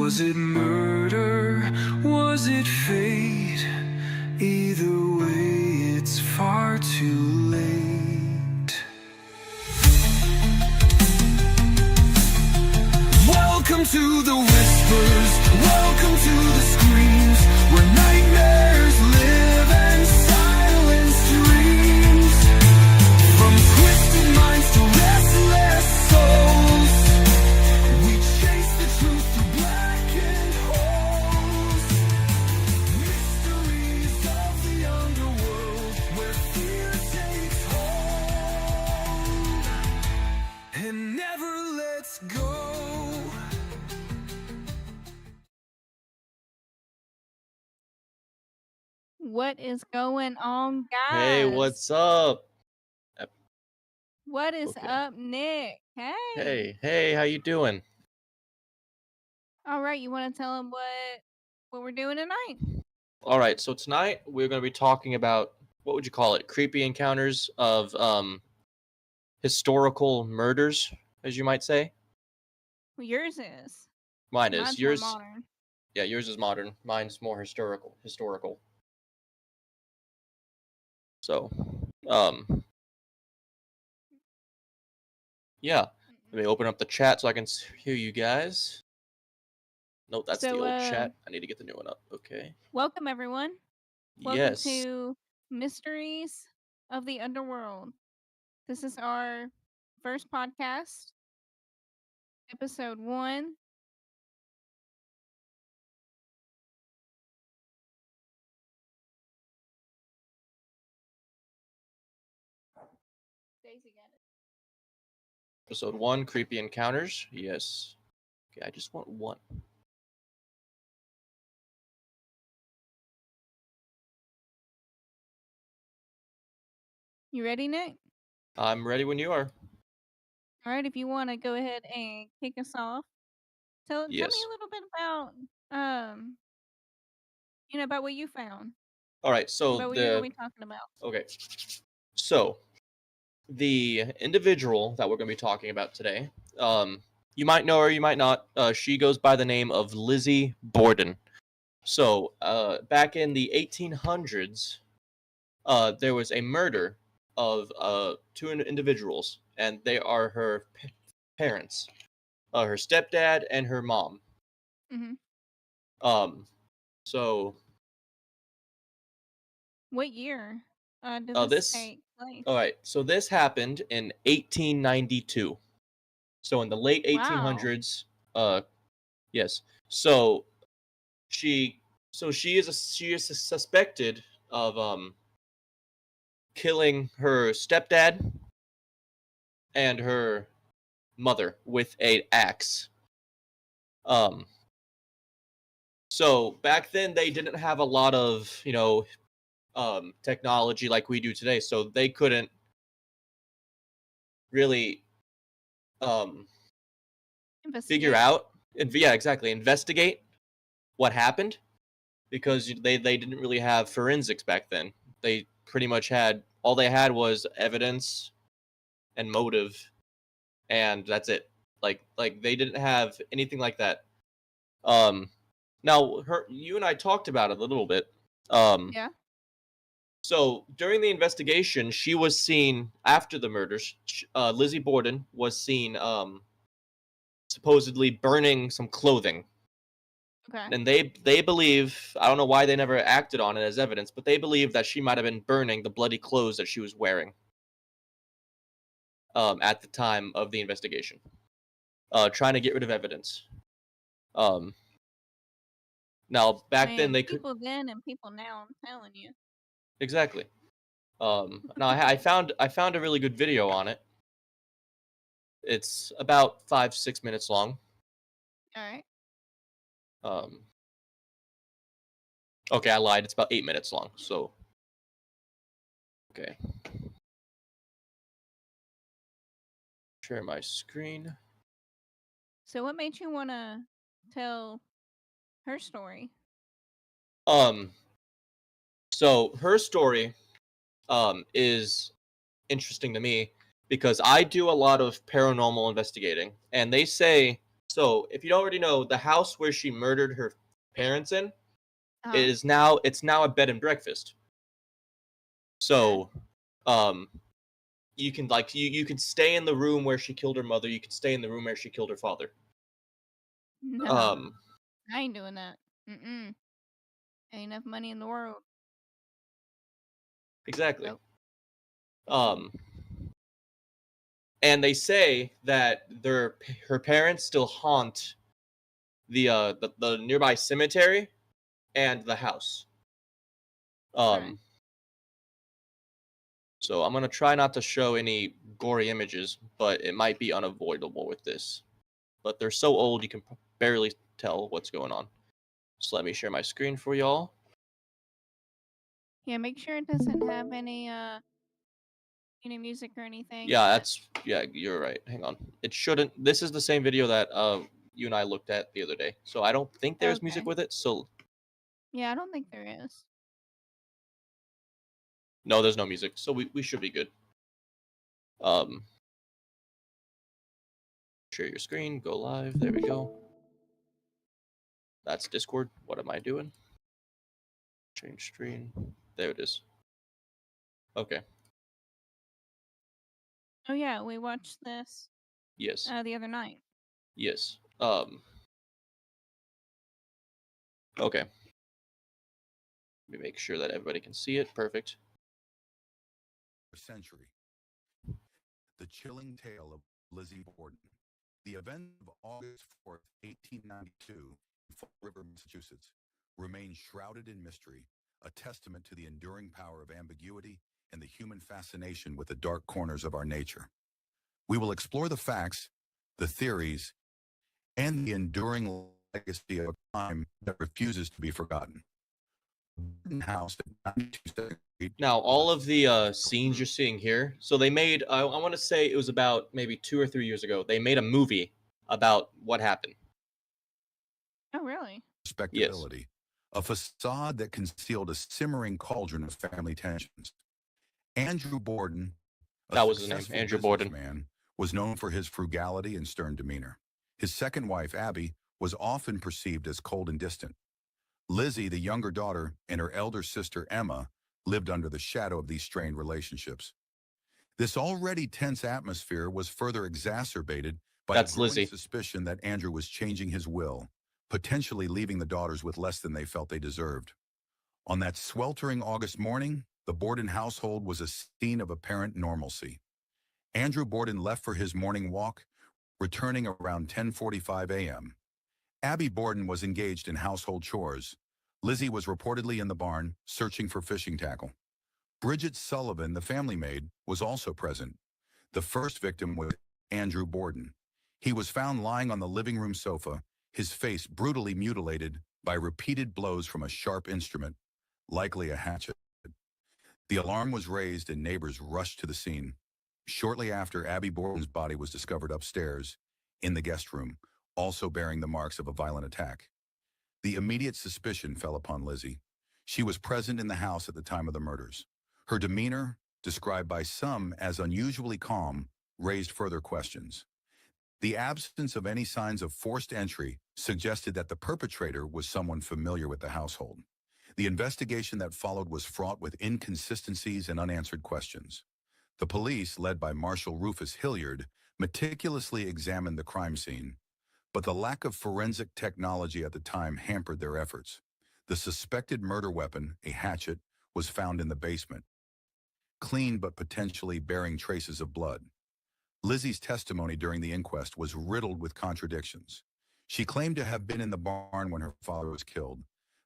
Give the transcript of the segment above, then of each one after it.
Was it murder? Was it fate? Either way, it's far too late. Welcome to the whispers, welcome to the screams, where nightmares live and silence dreams. From twisted minds to restless souls, we chase the truth through blackened holes. Mysteries of the underworld, where fear takes hold and never lets go. What is going on, guys? Hey, what's up? What is Okay. up, Nick? Hey. Hey, how you doing? All right, you want to tell them what we're doing tonight? All right, so tonight we're going to be talking about what would you call it? Creepy encounters of historical murders, as you might say. Well, yours is. Mine is. Mine's Yours, more modern. yeah, yours is modern. Mine's more historical. So, yeah. Let me open up the chat so I can hear you guys. Nope, that's the old chat. I need to get the new one up. Okay. Welcome, everyone. Welcome Yes. to Mysteries of the Underworld. This is our first podcast, episode 1. Daisy got it. Episode 1, Creepy Encounters. Yes. Okay, I just want one. You ready, Nick? I'm ready when you are. All right, if you want to go ahead and kick us off, tell me Yes. a little bit about about what you found. All right, so About what you're going to be talking about. Okay. So, the individual that we're going to be talking about today, you might know her, you might not. She goes by the name of Lizzie Borden. So, back in the 1800s, there was a murder of two individuals, and they are her parents, her stepdad and her mom. Mm-hmm. So. What year did this take place? All right, so this happened in 1892. So in the late 1800s, yes. So she is suspected of killing her stepdad and her mother with an axe. So back then they didn't have a lot of, technology like we do today, so they couldn't really figure out, investigate what happened, because they didn't really have forensics back then. They pretty much had, all they had was evidence and motive, and that's it. Like they didn't have anything like that. Now you and I talked about it a little bit. Yeah. So during the investigation, she was seen after the murders. Lizzie Borden was seen supposedly burning some clothing. Okay. And they believe, I don't know why they never acted on it as evidence, but they believe that she might have been burning the bloody clothes that she was wearing at the time of the investigation, trying to get rid of evidence. Now back then they could, people then and people now. I'm telling you. Exactly. Now I found a really good video on it. It's about 5-6 minutes long. All right. Okay, I lied. It's about 8 minutes long. So, okay. Share my screen. So, what made you want to tell her story? So her story, is interesting to me because I do a lot of paranormal investigating, and they say So, if you don't already know, the house where she murdered her parents in Uh-huh. is now it's now a bed and breakfast. Okay. So, um, you can you can stay in the room where she killed her mother. You can stay in the room where she killed her father. No, Um, I ain't doing that. Mm-mm. Ain't enough money in the world. exactly. Nope. Um, and they say that her parents still haunt the nearby cemetery and the house. Okay. Um, so I'm gonna try not to show any gory images, but it might be unavoidable with this. But they're so old you can barely tell what's going on. So let me share my screen for y'all. Yeah, make sure it doesn't have any music or anything. Yeah, That you're right. Hang on. It shouldn't. This is the same video that you and I looked at the other day. So I don't think there's music okay. with it. So Yeah, I don't think there is. no, there's no music. So we should be good. Um Share your screen, go live. There we go. That's Discord. What am I doing? Change screen. There it is. Okay. Oh yeah, we watched this Yes. the other night. Yes. Okay. Let me make sure that everybody can see it. Perfect. Century. The chilling tale of Lizzie Borden. The events of August 4th, 1892, in Fall River, Massachusetts, remain shrouded in mystery, a testament to the enduring power of ambiguity and the human fascination with the dark corners of our nature. We will explore the facts, the theories, and the enduring legacy of a crime that refuses to be forgotten. Borden House at 92 Second Street Now, was all of the scenes a you're seeing here, so they made, I want to say it was about maybe 2 or 3 years ago, they made a movie about what happened. Oh really? Yes, respectability, a facade that concealed a simmering cauldron of family tensions. Andrew Borden, a that was his name, successful Andrew Borden. businessman, was known for his frugality and stern demeanor. His second wife, Abby, was often perceived as cold and distant. Lizzie, the younger daughter, and her elder sister, Emma, lived under the shadow of these strained relationships. This already tense atmosphere was further exacerbated by a That's growing Lizzie. suspicion that Andrew was changing his will, potentially leaving the daughters with less than they felt they deserved. On that sweltering August morning, the Borden household was a scene of apparent normalcy. Andrew Borden left for his morning walk, returning around 10:45 a.m. Abby Borden was engaged in household chores. Lizzie was reportedly in the barn, searching for fishing tackle. Bridget Sullivan, the family maid, was also present. The first victim was Andrew Borden. He was found lying on the living room sofa, his face brutally mutilated by repeated blows from a sharp instrument, likely a hatchet. The alarm was raised and neighbors rushed to the scene. Shortly after, Abby Borden's body was discovered upstairs, in the guest room, also bearing the marks of a violent attack. The immediate suspicion fell upon Lizzie. She was present in the house at the time of the murders. Her demeanor, described by some as unusually calm, raised further questions. The absence of any signs of forced entry suggested that the perpetrator was someone familiar with the household. The investigation that followed was fraught with inconsistencies and unanswered questions. The police, led by Marshal Rufus Hilliard, meticulously examined the crime scene, but the lack of forensic technology at the time hampered their efforts. The suspected murder weapon, a hatchet, was found in the basement, clean but potentially bearing traces of blood. Lizzie's testimony during the inquest was riddled with contradictions. She claimed to have been in the barn when her father was killed,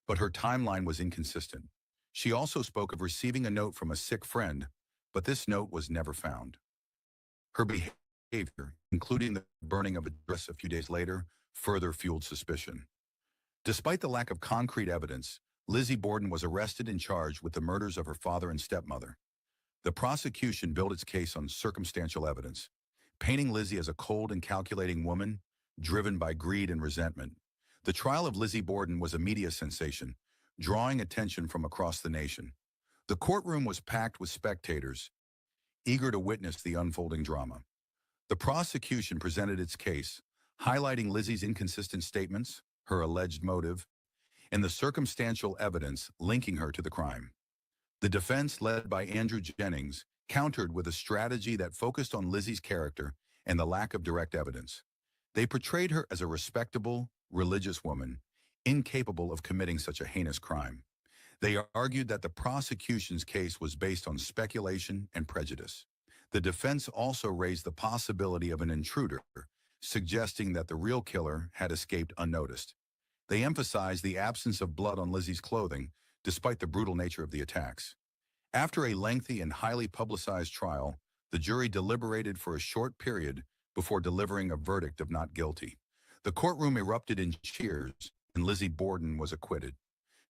but her timeline was inconsistent. She also spoke of receiving a note from a sick friend, but this note was never found. Her behavior, including the burning of a dress a few days later, further fueled suspicion. Despite the lack of concrete evidence, Lizzie Borden was arrested and charged with the murders of her father and stepmother. The prosecution built its case on circumstantial evidence, painting Lizzie as a cold and calculating woman, driven by greed and resentment. The trial of Lizzie Borden was a media sensation, drawing attention from across the nation. The courtroom was packed with spectators, eager to witness the unfolding drama. The prosecution presented its case, highlighting Lizzie's inconsistent statements, her alleged motive, and the circumstantial evidence linking her to the crime. The defense, led by Andrew Jennings, countered with a strategy that focused on Lizzie's character and the lack of direct evidence. They portrayed her as a respectable, religious woman, incapable of committing such a heinous crime. They argued that the prosecution's case was based on speculation and prejudice. The defense also raised the possibility of an intruder, suggesting that the real killer had escaped unnoticed. They emphasized the absence of blood on Lizzie's clothing, despite the brutal nature of the attacks. After a lengthy and highly publicized trial, the jury deliberated for a short period before delivering a verdict of not guilty. The courtroom erupted in cheers, and Lizzie Borden was acquitted.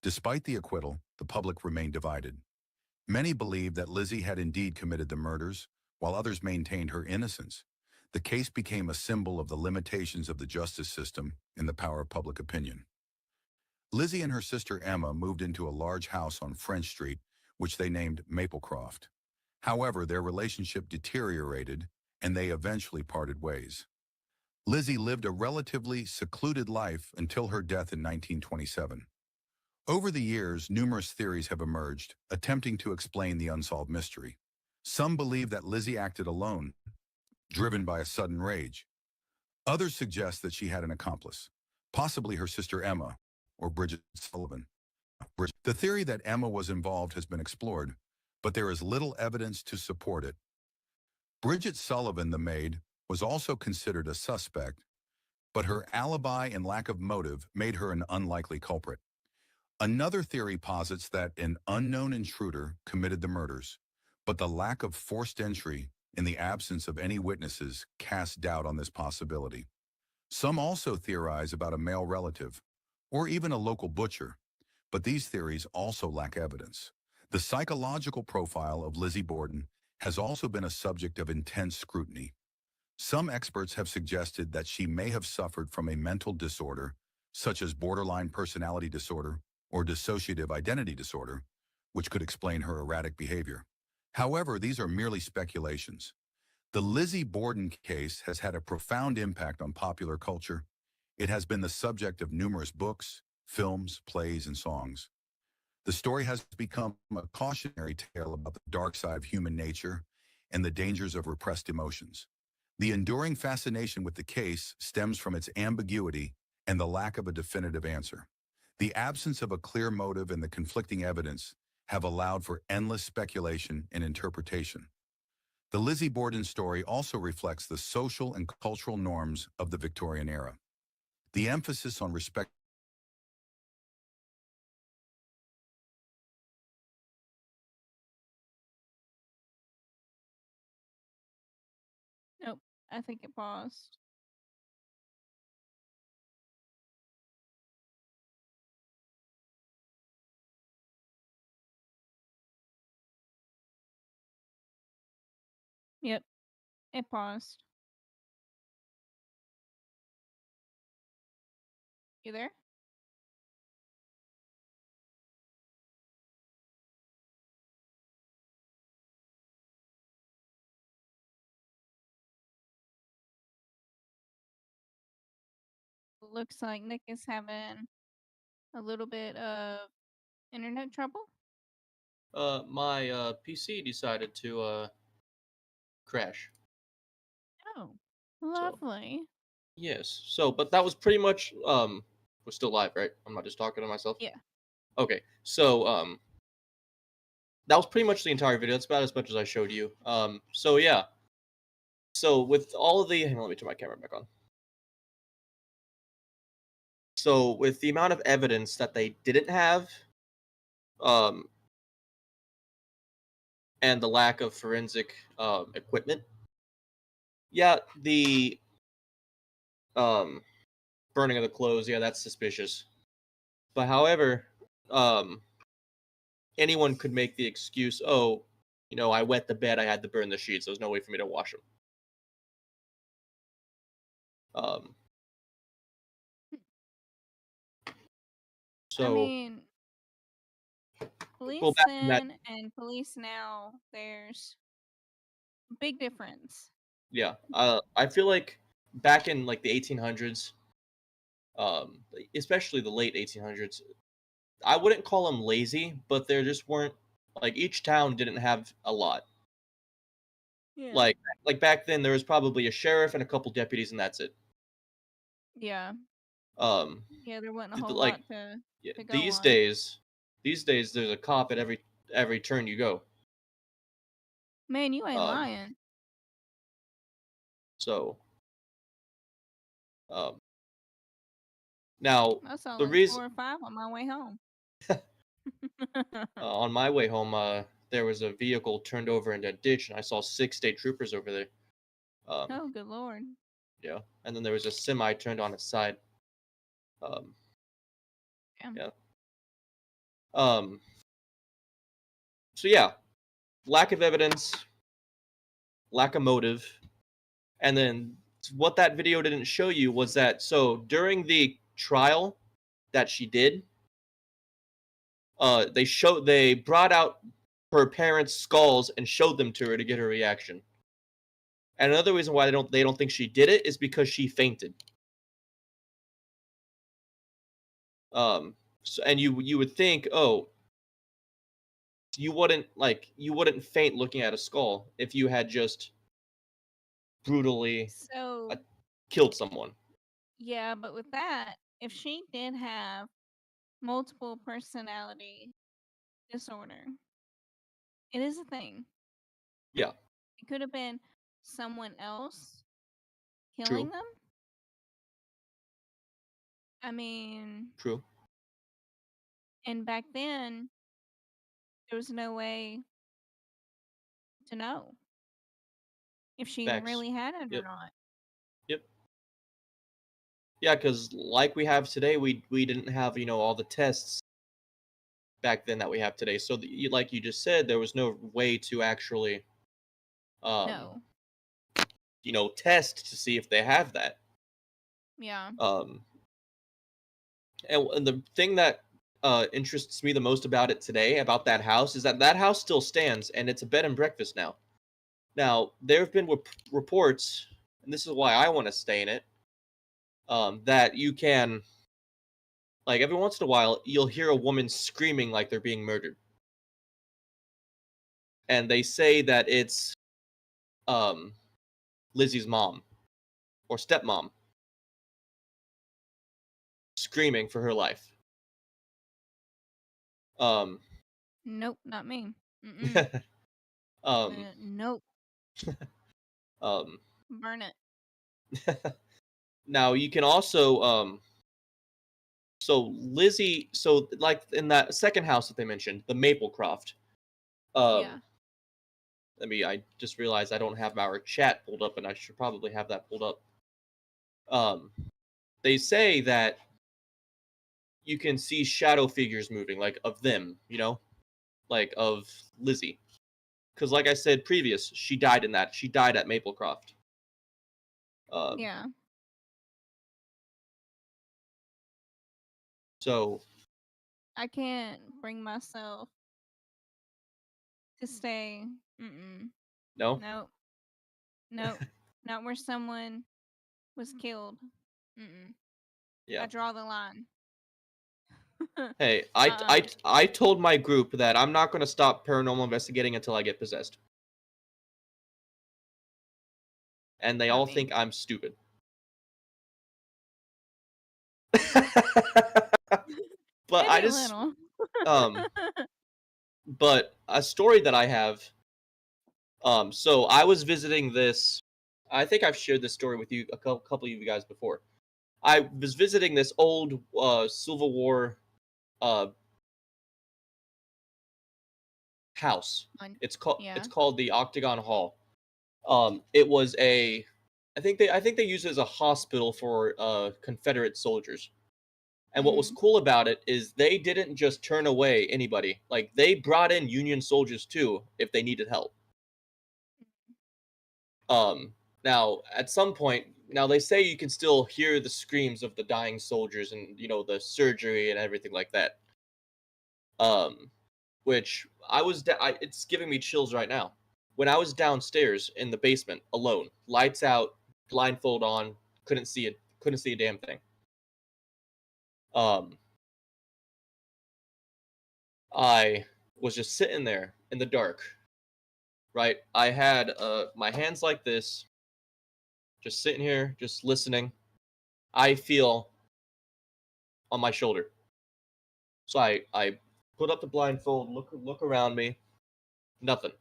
Despite the acquittal, the public remained divided. Many believed that Lizzie had indeed committed the murders, while others maintained her innocence. The case became a symbol of the limitations of the justice system and the power of public opinion. Lizzie and her sister Emma moved into a large house on French Street, which they named Maplecroft. However, their relationship deteriorated, and they eventually parted ways. Lizzie lived a relatively secluded life until her death in 1927. Over the years, numerous theories have emerged, attempting to explain the unsolved mystery. Some believe that Lizzie acted alone, driven by a sudden rage. Others suggest that she had an accomplice, possibly her sister Emma or Bridget Sullivan. The theory that Emma was involved has been explored, but there is little evidence to support it. Bridget Sullivan, the maid, was also considered a suspect, but her alibi and lack of motive made her an unlikely culprit. Another theory posits that an unknown intruder committed the murders, but the lack of forced entry and the absence of any witnesses cast doubt on this possibility. Some also theorize about a male relative, or even a local butcher, but these theories also lack evidence. The psychological profile of Lizzie Borden has also been a subject of intense scrutiny. Some experts have suggested that she may have suffered from a mental disorder, such as borderline personality disorder or dissociative identity disorder, which could explain her erratic behavior. However, these are merely speculations. The Lizzie Borden case has had a profound impact on popular culture. It has been the subject of numerous books, films, plays, and songs. The story has become a cautionary tale about the dark side of human nature and the dangers of repressed emotions. The enduring fascination with the case stems from its ambiguity and the lack of a definitive answer. The absence of a clear motive and the conflicting evidence have allowed for endless speculation and interpretation. The Lizzie Borden story also reflects the social and cultural norms of the Victorian era. The emphasis on respect. Nope. I think it paused. Yep. It paused. You there? Looks like Nick is having a little bit of internet trouble. My PC decided to crash. Oh, So lovely. yes. So, but that was pretty much we're still live, right? I'm not just talking to myself. Yeah. Okay. So that was pretty much the entire video. That's about as much as I showed you. So yeah. So with all of the, hang on, let me turn my camera back on. So with the amount of evidence that they didn't have, um, and the lack of forensic equipment, yeah, the um, burning of the clothes, yeah, that's suspicious. But however, um, anyone could make the excuse, oh, you know, I wet the bed, I had to burn the sheets. There's no way for me to wash them. Um, I so, mean, well, police back in that, then and police now, there's a big difference. yeah, I feel like back in like the 1800s, especially the late 1800s, I wouldn't call them lazy, but there just weren't, like, each town didn't have a lot. Yeah. Like back then, there was probably a sheriff and a couple deputies, and that's it. Yeah. Um, Yeah, there wasn't a th- whole like lot to yeah, go on. these days, there's a cop at every turn you go. Man, you ain't Um, lying. so um, now I saw the like reason 4 or 5 on my way home. on my way home, there was a vehicle turned over in a ditch, and I saw 6 state troopers over there. Um, Oh, good lord. yeah, and then there was a semi turned on its side. Um, Damn. yeah. Um, so yeah, lack of evidence, lack of motive, and then what that video didn't show you was that so during the trial that she did, they brought out her parents' skulls and showed them to her to get her reaction. And another reason why they don't think she did it is because she fainted. So, and you would think, oh, you wouldn't faint looking at a skull if you had just brutally uh, So, killed someone. yeah, but with that, if she did have multiple personality disorder, it is a thing. Yeah, It could have been someone else killing true, them. I mean, true. and back then, there was no way to know if she Facts. really had it or Yep, not. yep. Yeah, because like we have today, we didn't have all the tests back then that we have today. So like you just said, there was no way to actually um No. test to see if they have that. Yeah. Um, and the thing that interests me the most about it today, about that house, is that that house still stands and it's a bed and breakfast now. Now there have been reports, and this is why I want to stay in it. That you can, like, every once in a while you'll hear a woman screaming like they're being murdered, and they say that it's um Lizzie's mom or stepmom screaming for her life. Um, Nope, not me. Mm-mm. um, Nope. um. Burn it. Now you can also so Lizzie, so like in that second house that they mentioned, the Maplecroft. Yeah. Um, I just realized I don't have our chat pulled up, and I should probably have that pulled up. Um, they say that you can see shadow figures moving, like of them, like of Lizzie. Because, like I said previous, she died in that. She died at Maplecroft. Um, Yeah. so I can't bring myself to stay. Mm-mm. no, Nope. Nope. Not where someone was killed. Mm-mm. yeah. I draw the line. Hey, uh-uh. I told my group that I'm not going to stop paranormal investigating until I get possessed, and they Not all me. think I'm stupid. But I Maybe a just little. um but a story that I have, so I was visiting this, I think I've shared this story with you, a couple of you guys before. I was visiting this old Civil War uh house. Yeah. It's called the Octagon Hall. It was a, I think they used it as a hospital for Confederate soldiers. And what was Mm-hmm. cool about it is they didn't just turn away anybody. Like, they brought in Union soldiers too if they needed help. Um, now at some point, now they say you can still hear the screams of the dying soldiers and the surgery and everything like that. Um, which it's giving me chills right now. When I was downstairs in the basement alone, lights out, blindfold on, couldn't see it, couldn't see a damn thing. Um, I was just sitting there in the dark, right? I had my hands like this, just sitting here, just listening. I feel on my shoulder. So I put up the blindfold, look around me, nothing.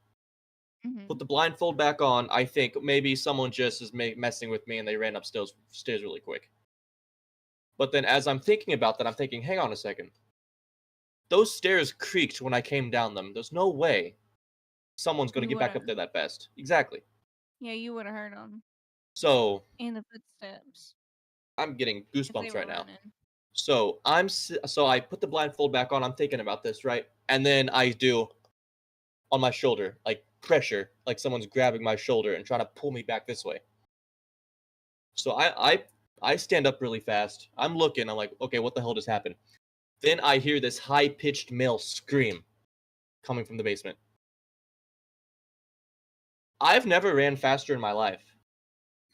Mm-hmm. Put the blindfold back on. I think maybe someone just is messing with me and they ran upstairs stairs really quick. But then as I'm thinking about that, I'm thinking, hang on a second. Those stairs creaked when I came down them. There's no way someone's going to You get would back have. up there that fast. Exactly. Yeah, you would have heard them So in the footsteps I'm getting if they goosebumps were right now. running. So so I put the blindfold back on. I'm thinking about this, right? And then I do on my shoulder, like pressure, like someone's grabbing my shoulder and trying to pull me back this way. So I stand up really fast. I'm looking. I'm like, okay, what the hell just happened? Then I hear this high pitched male scream coming from the basement. I've never ran faster in my life.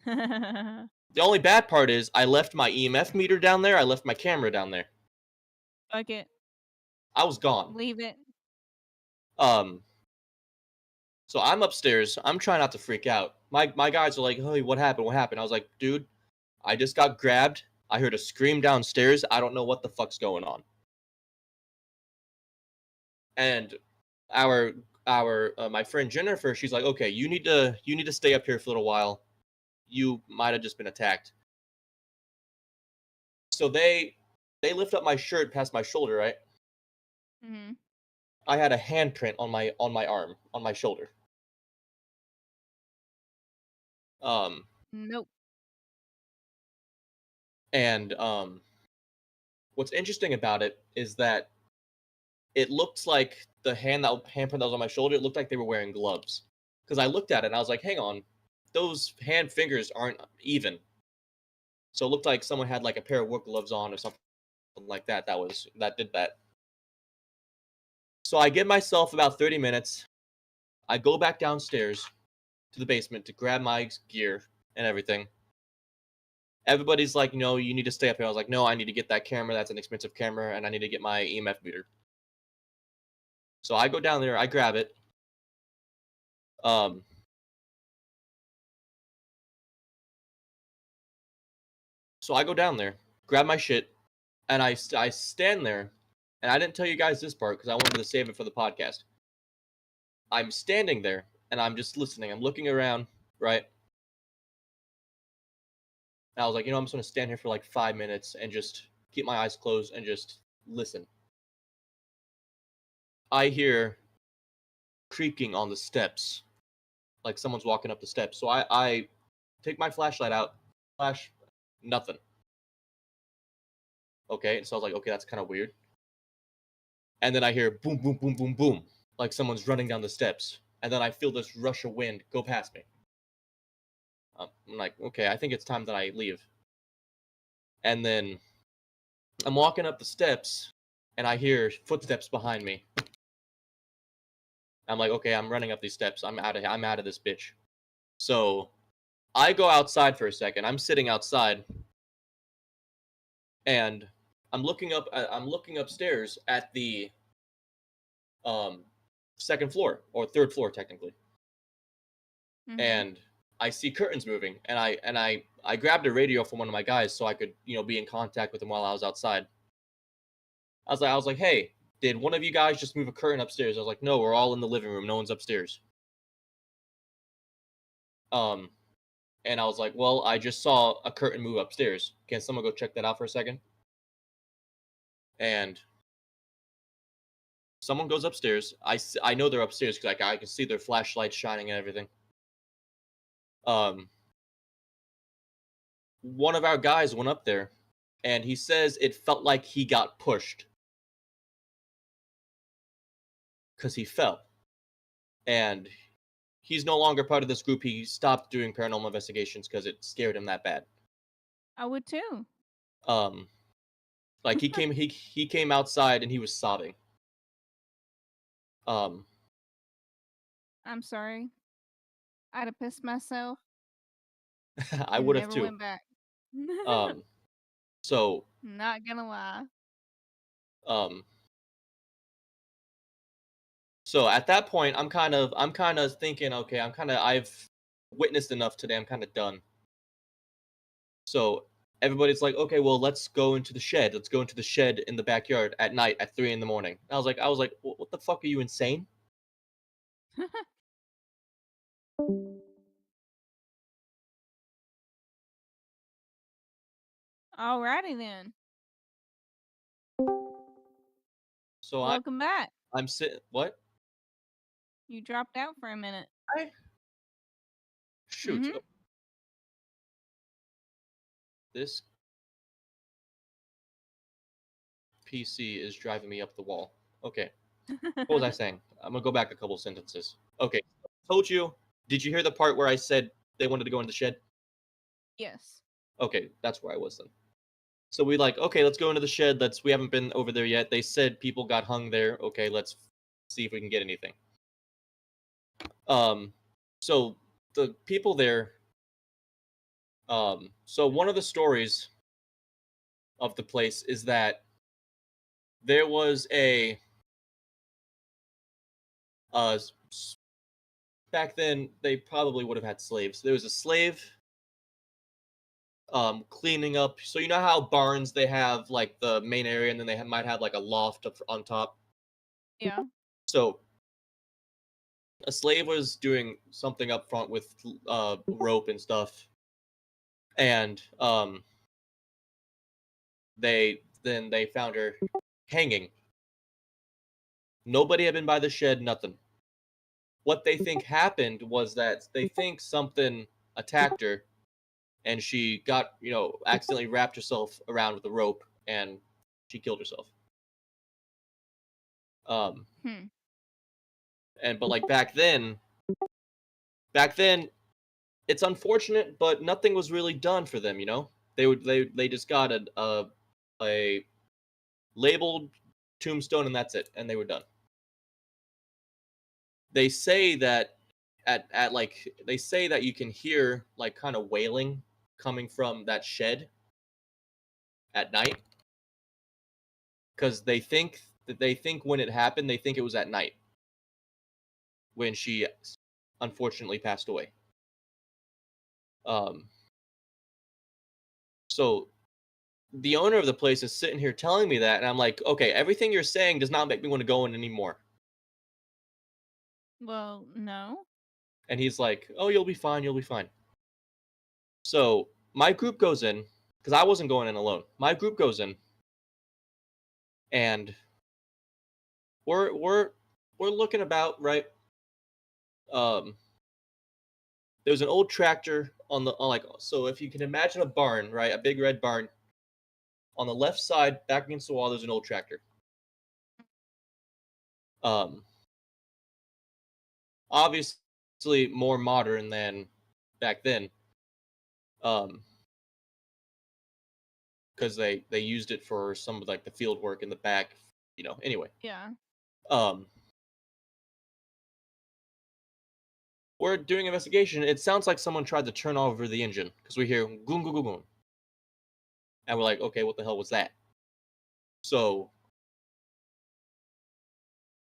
The only bad part is I left my EMF meter down there. I left my camera down there. Fuck it. I was gone. Leave it. Um, so I'm upstairs. I'm trying not to freak out. My guys are like, "Hey, what happened? What happened?" I was like, "Dude, I just got grabbed. I heard a scream downstairs. I don't know what the fuck's going on." And our my friend Jennifer, she's like, "Okay, you need to stay up here for a little while. You might have just been attacked." So they lift up my shirt past my shoulder, right? Mm-hmm. I had a handprint on my arm, on my shoulder. Um, Nope. and what's interesting about it is that it looked like the handprint that was on my shoulder. It looked like they were wearing gloves because I looked at it and I was like, "Hang on, those hand fingers aren't even." So it looked like someone had like a pair of work gloves on or something like that. That did that. So I give myself about 30 minutes. I go back downstairs to the basement to grab my gear and everything. Everybody's like, "No, you need to stay up here." I was like, "No, I need to get that camera. That's an expensive camera, and I need to get my EMF meter." So I go down there, I grab it. Um, so I go down there, grab my shit, and I stand there, and I didn't tell you guys this part because I wanted to save it for the podcast. I'm standing there, and I'm just listening. I'm looking around, right? And I was like, I'm just gonna stand here for like 5 minutes and just keep my eyes closed and just listen. I hear creaking on the steps, like someone's walking up the steps. So I take my flashlight out, flash, nothing. Okay, so I was like, okay, that's kind of weird. And then I hear boom, boom, boom, boom, boom, like someone's running down the steps. And then I feel this rush of wind go past me. I'm like, okay, I think it's time that I leave. And then I'm walking up the steps, and I hear footsteps behind me. I'm like, okay, I'm running up these steps. I'm out of this bitch. So I go outside for a second. I'm sitting outside, and I'm looking upstairs at the um second floor or third floor technically, Mm-hmm. and I see curtains moving, and I grabbed a radio from one of my guys so I could be in contact with him while I was outside. I was like, hey, did one of you guys just move a curtain upstairs? I was like, no, we're all in the living room. No one's upstairs. Um, and I was like, well, I just saw a curtain move upstairs. Can someone go check that out for a second? And someone goes upstairs. I know they're upstairs because I can see their flashlights shining and everything. Um, one of our guys went up there, and he says it felt like he got pushed because he fell. And he's no longer part of this group. He stopped doing paranormal investigations because it scared him that bad. I would too. Um, like he came outside and he was sobbing. Um, I'm sorry. I'd have pissed myself. I and would have never too. went back. Um, so Not gonna lie. um, so at that point, I'm kind of thinking, okay, I've witnessed enough today. I'm kind of done. So everybody's like, okay, well, let's go into the shed. Let's go into the shed in the backyard at night at 3 in the morning. I was like, what the fuck? Are you insane? Alrighty then. So Welcome back. I'm sitting. What? You dropped out for a minute. I shoot. Mm-hmm. This PC is driving me up the wall. Okay. What was I saying? I'm gonna go back a couple sentences. Okay. Told you. Did you hear the part where I said they wanted to go in the shed? Yes. Okay, that's where I was then. So we like, okay, let's go into the shed. We haven't been over there yet. They said people got hung there. Okay, let's see if we can get anything. Um, so the people there. So one of the stories of the place is that there was uh s- back then they probably would have had slaves. There was a slave cleaning up. So you know how barns they have like the main area and then they might have like a loft up on top. Yeah. So a slave was doing something up front with rope and stuff, and they found her hanging. Nobody had been by the shed, nothing. What they think happened was that they think something attacked her, and she got accidentally wrapped herself around with a rope, and she killed herself. Um, Hmm. but like back then, it's unfortunate, but nothing was really done for them. They just got a labeled tombstone and that's it, and they were done. They say that at like they say that you can hear like kind of wailing coming from that shed at night because they think when it happened they think it was at night when she unfortunately passed away. Um, so the owner of the place is sitting here telling me that, and I'm like, okay, everything you're saying does not make me want to go in anymore. Well, no. And he's like, oh, you'll be fine, you'll be fine. So my group goes in because I wasn't going in alone. My group goes in, and we're looking about, right. Um, there's an old tractor so if you can imagine a barn, right, a big red barn. On the left side, back against the wall, there's an old tractor. Um, Obviously more modern than back then. Um, because they used it for some of like the field work in the back. Anyway. Yeah. Um, we're doing investigation. It sounds like someone tried to turn over the engine because we hear goon goon goon goon, and we're like, okay, what the hell was that? So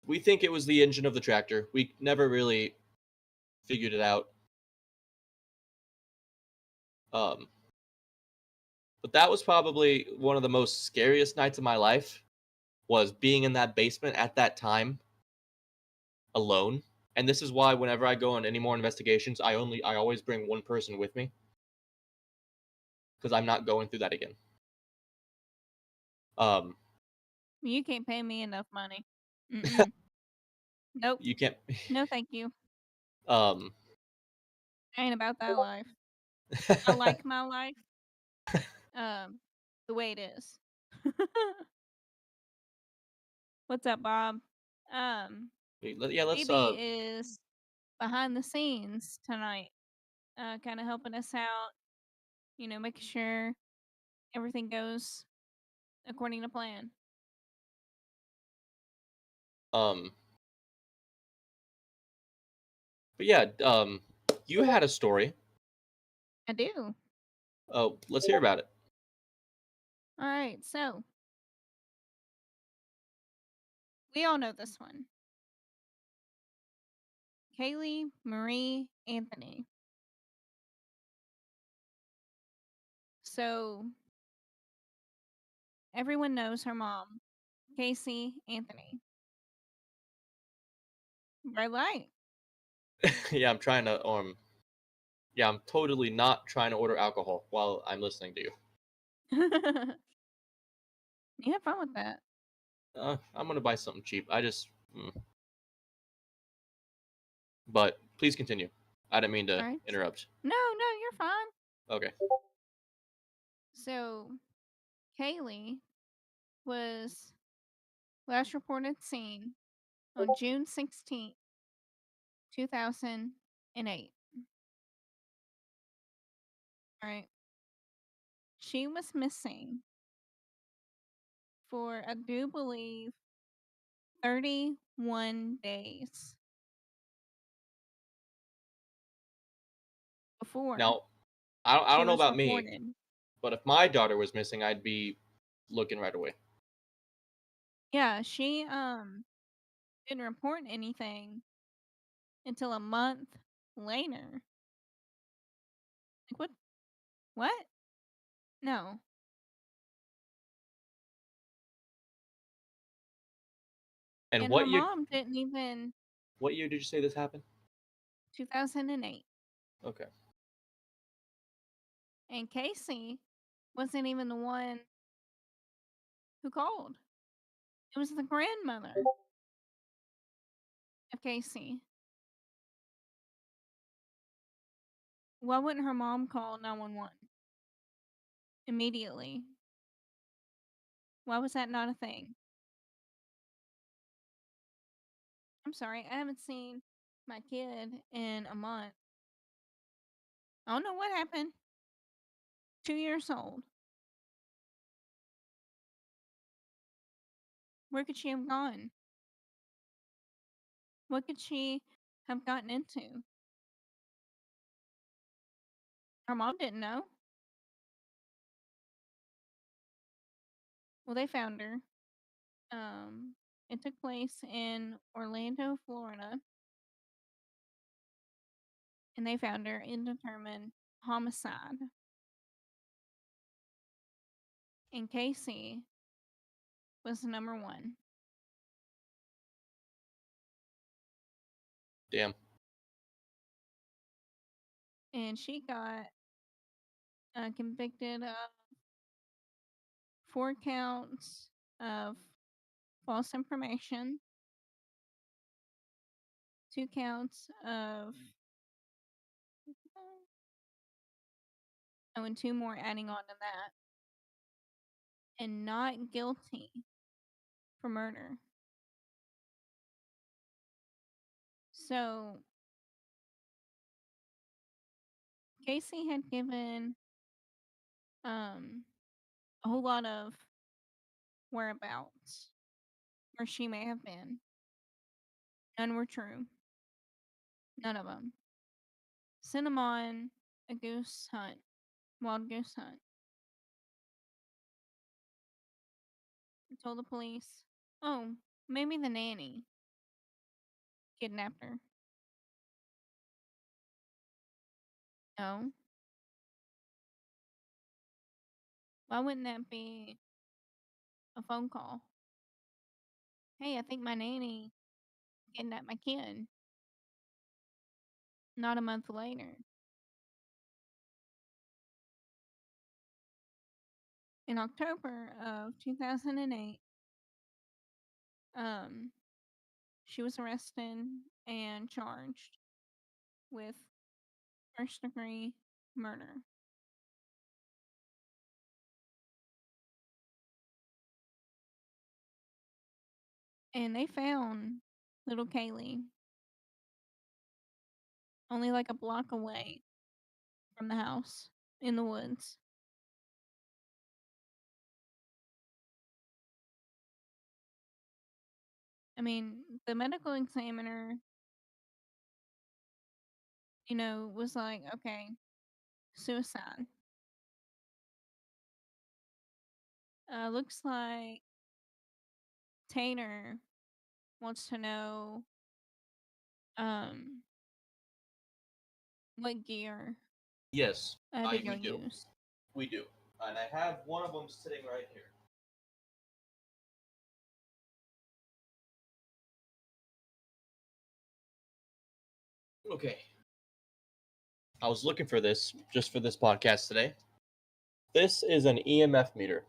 we think it was the engine of the tractor. We never really figured it out. Um, but that was probably one of the most scariest nights of my life. Was being in that basement at that time alone. And this is why whenever I go on any more investigations, I always bring one person with me because I'm not going through that again. Um, You can't pay me enough money. Mm-mm. Nope. you can't. No, thank you. Um, I ain't about that life. I like my life, the way it is. What's up, Bob? Um, yeah, let's. Phoebe is behind the scenes tonight, kind of helping us out. Making sure everything goes according to plan. Um, but yeah. You had a story. I do. Oh, let's hear about it. All right, so we all know this one. Kaylee Marie Anthony. So everyone knows her mom, Casey Anthony. Red light. Yeah, I'm trying to yeah, I'm totally not trying to order alcohol while I'm listening to you. You have fun with that. I'm gonna buy something cheap. But please continue. I didn't mean to All right. interrupt. No, you're fine. Okay. So Kaylee was last reported seen on June 16th, 2008. All right. She was missing for, I do believe, 31 days before Now, I she don't know was about me, reported. but if my daughter was missing, I'd be looking right away. Yeah, she didn't report anything until a month later. Like what? What? No. And And her mom didn't even what year did you say this happened? 2008. Okay. And Casey wasn't even the one who called. It was the grandmother of Casey. Why wouldn't her mom call 911 immediately? Why was that not a thing? I'm sorry, I haven't seen my kid in a month. I don't know what happened. 2 years old. Where could she have gone? What could she have gotten into? Her mom didn't know. Well, they found her. It took place in Orlando, Florida, and they found her in determined homicide. And Casey was number one. Damn. And she got convicted of 4 counts of false information, 2 counts of, oh, and 2 more adding on to that, and not guilty for murder. So Casey had given a whole lot of whereabouts where she may have been. None were true. None of them. Sent him on a goose hunt, wild goose hunt. I told the police, oh, maybe the nanny kidnapped her. No. Why wouldn't that be a phone call? Hey, I think my nanny kidnapped my kid. Not a month later. In October of 2008, um, she was arrested and charged with first degree murder. And they found little Kaylee only like a block away from the house in the woods. I mean, the medical examiner, was like, okay, suicide. Looks like Tanner wants to know um what gear Yes, did we y'all do. use? We do. And I have one of them sitting right here. Okay. I was looking for this just for this podcast today. This is an EMF meter.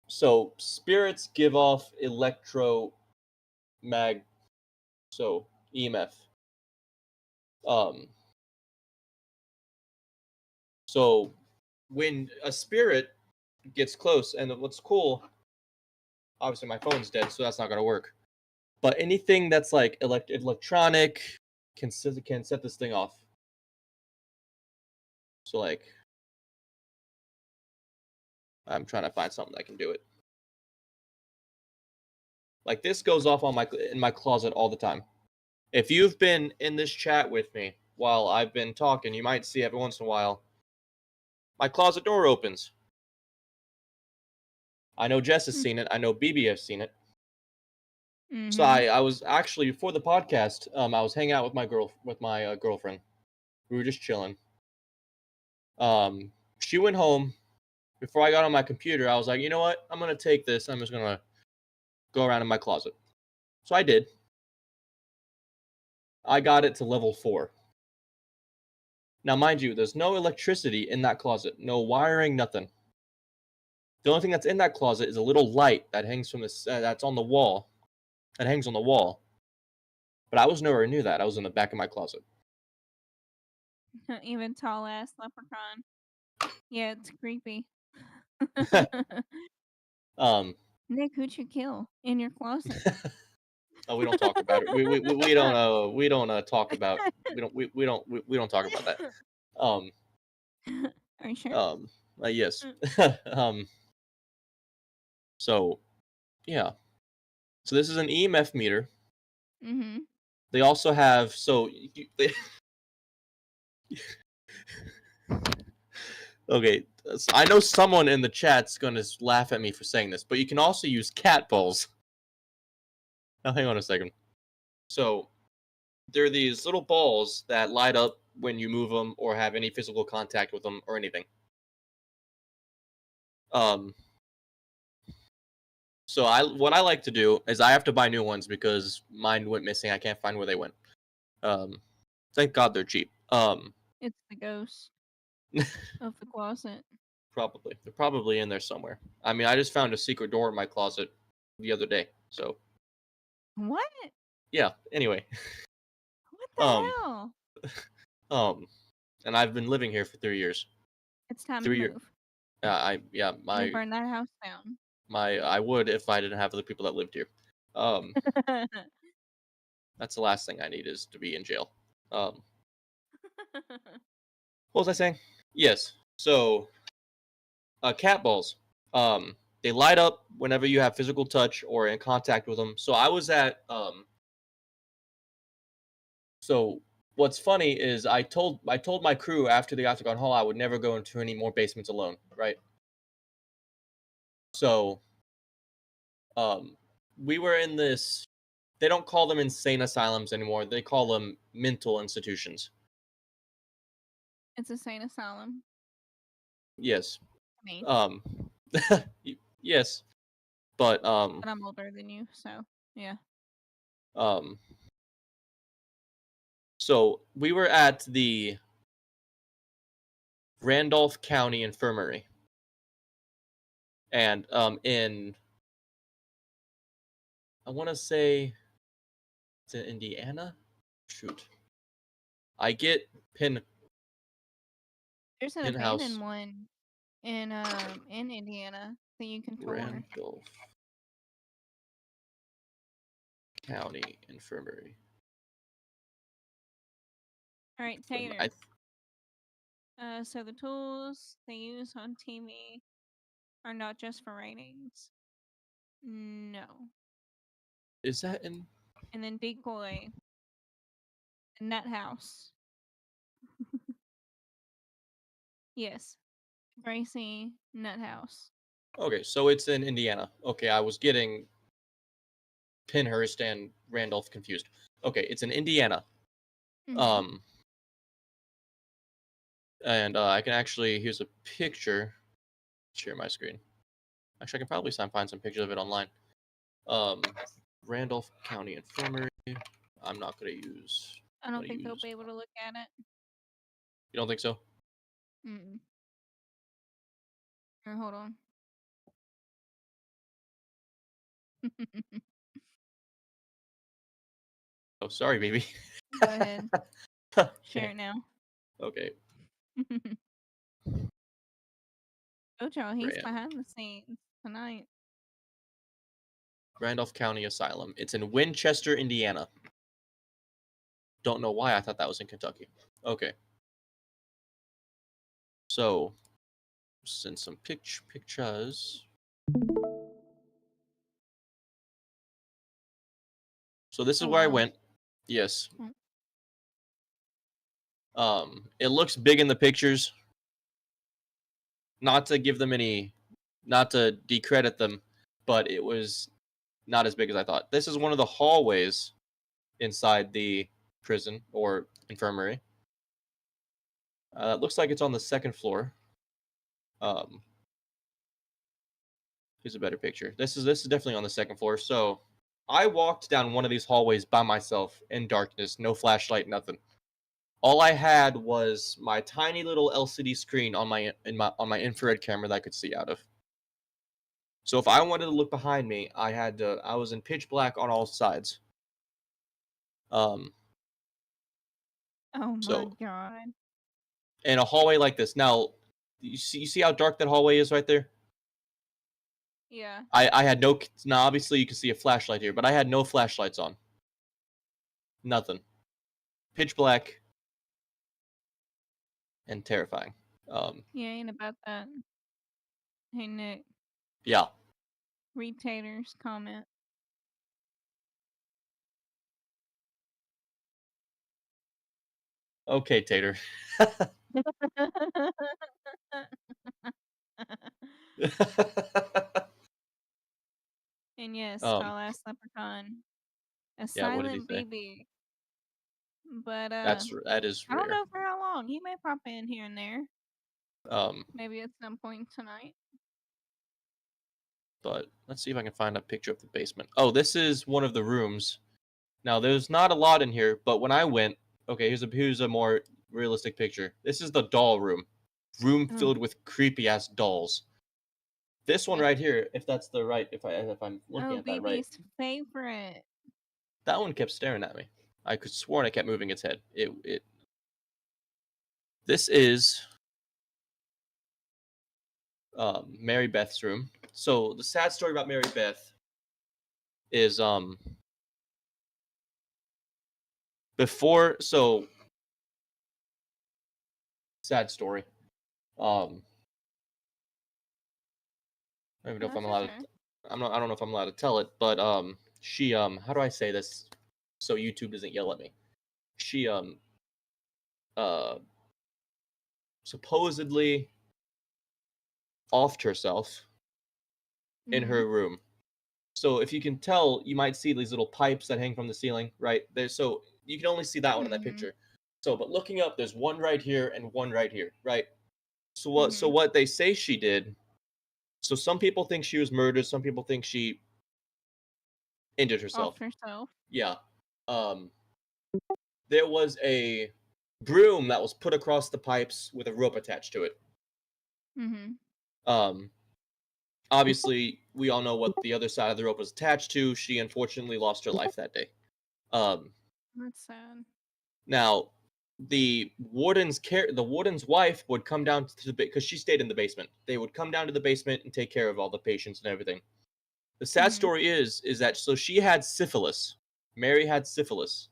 So spirits give off so EMF. Um so when a spirit gets close, and what's cool, obviously my phone's dead, so that's not gonna work. But anything that's like electronic can set this thing off. So like I'm trying to find something that can do it. Like this goes off on in my closet all the time. If you've been in this chat with me while I've been talking, you might see every once in a while my closet door opens. I know Jess has Hmm. seen it. I know BB has seen it. So Mm-hmm. I was actually before the podcast, I was hanging out with my girlfriend. We were just chilling. She went home. Before I got on my computer, I was like, you know what? I'm gonna take this. I'm just gonna go around in my closet. So I did. I got it to level 4. Now, mind you, there's no electricity in that closet, no wiring, nothing. The only thing that's in that closet is a little light that hangs from this that's on the wall. That hangs on the wall. But I was nowhere near that. I was in the back of my closet. Even tall ass leprechaun. Yeah, it's creepy. um, Nick, who'd you kill in your closet? oh, we don't talk about it. We don't talk about we don't talk about that. Um, Are you sure? yes. um, so yeah. So this is an EMF meter. Mm-hmm. They also have okay. So I know someone in the chat's gonna laugh at me for saying this, but you can also use cat balls. Now, hang on a second. So there are these little balls that light up when you move them or have any physical contact with them or anything. Um, so what I like to do is I have to buy new ones because mine went missing. I can't find where they went. Thank God they're cheap. It's the ghost of the closet. Probably they're probably in there somewhere. I mean, I just found a secret door in my closet the other day. So What? yeah. Anyway, What the um, hell? um, and I've been living here for 3 years. It's time to 3 years. move. My You burn that house down. I would if I didn't have the people that lived here. Um, that's the last thing I need is to be in jail. What was I saying? Yes. So, cat balls. They light up whenever you have physical touch or in contact with them. So I was at So what's funny is I told my crew after the Octagon Hall I would never go into any more basements alone, right? So we were in this. They don't call them insane asylums anymore. They call them mental institutions. It's a sane asylum. Yes. I mean, Um. yes. But but I'm older than you, so yeah. um. So we were at the Randolph County Infirmary, and in I want to say it's in Indiana. Shoot, I get There's an Penthouse abandoned one in Indiana that you can tour. Randolph County Infirmary. All right, I Tater. So the tools they use on TV are not just for ratings. No. is that in? And then decoy. Nut house. Yes. Gracie Nut House. Okay, so it's in Indiana. Okay, I was getting Pinhurst and Randolph confused. Okay, it's in Indiana. Mhm. Um, and I can actually, here's a picture. Share my screen. Actually, I can probably find some pictures of it online. Um, Randolph County Infirmary. I'm not gonna use. I I'm don't gonna think they'll use. be able to look at it. You don't think so? Mm. Here, hold on. Oh, sorry, baby. Go ahead. Share Okay. it now. Okay. Ocho, he's Rand. behind the scenes tonight. Randolph County Asylum. It's in Winchester, Indiana. Don't know why I thought that was in Kentucky. Okay. So, send some pictures. So this is Oh, where I wow. went. Yes. Mm. It looks big in the pictures. Not to give them not to decredit them, but it was not as big as I thought. This is one of the hallways inside the prison or infirmary. It looks like it's on the second floor. Um, here's a better picture. This is definitely on the second floor. So I walked down one of these hallways by myself in darkness, no flashlight, nothing. All I had was my tiny little LCD screen on my infrared camera that I could see out of. So if I wanted to look behind me, I was in pitch black on all sides. Um, Oh my so god. in a hallway like this, now you see how dark that hallway is right there? Yeah. I had no. Now obviously you can see a flashlight here, but I had no flashlights on. Nothing. Pitch black and terrifying. Yeah, ain't about that. Hey, Nick. Yeah. Read Tater's comment. Okay, Tater. And yes, um. tall ass leprechaun. A Yeah. What did he silent say? baby. But That is I don't rare. know for how long. He may pop in here and there. Um. Maybe at some point tonight. But let's see if I can find a picture of the basement. Oh, this is one of the rooms. Now, there's not a lot in here, but when I went, okay, here's a more realistic picture. This is the doll room filled with creepy ass dolls. This one right here, if that's the right, if I'm looking Oh, at that right, BB's favorite. that one kept staring at me. I could sworn it kept moving its head. This is Mary Beth's room. So the sad story about Mary Beth is before sad story. I don't even know if I'm That's allowed okay. to. I don't know if I'm allowed to tell it, but she how do I say this so YouTube doesn't yell at me? She uh supposedly offed herself in Mm-hmm. her room. So if you can tell, you might see these little pipes that hang from the ceiling, right? There, so you can only see that one in that Mm-hmm. picture. So, but looking up, there's one right here and one right here, right? So Mm-hmm. what they say she did. So some people think she was murdered. Some people think she injured herself. Off herself. Yeah. Um, there was a broom that was put across the pipes with a rope attached to it. Mm-hmm. Um, obviously, we all know what the other side of the rope was attached to. She unfortunately lost her life that day. Um, That's sad. now, the warden's wife would come down to the because she stayed in the basement. They would come down to the basement and take care of all the patients and everything. The sad Mm-hmm. story is that so she had syphilis. Mary had syphilis,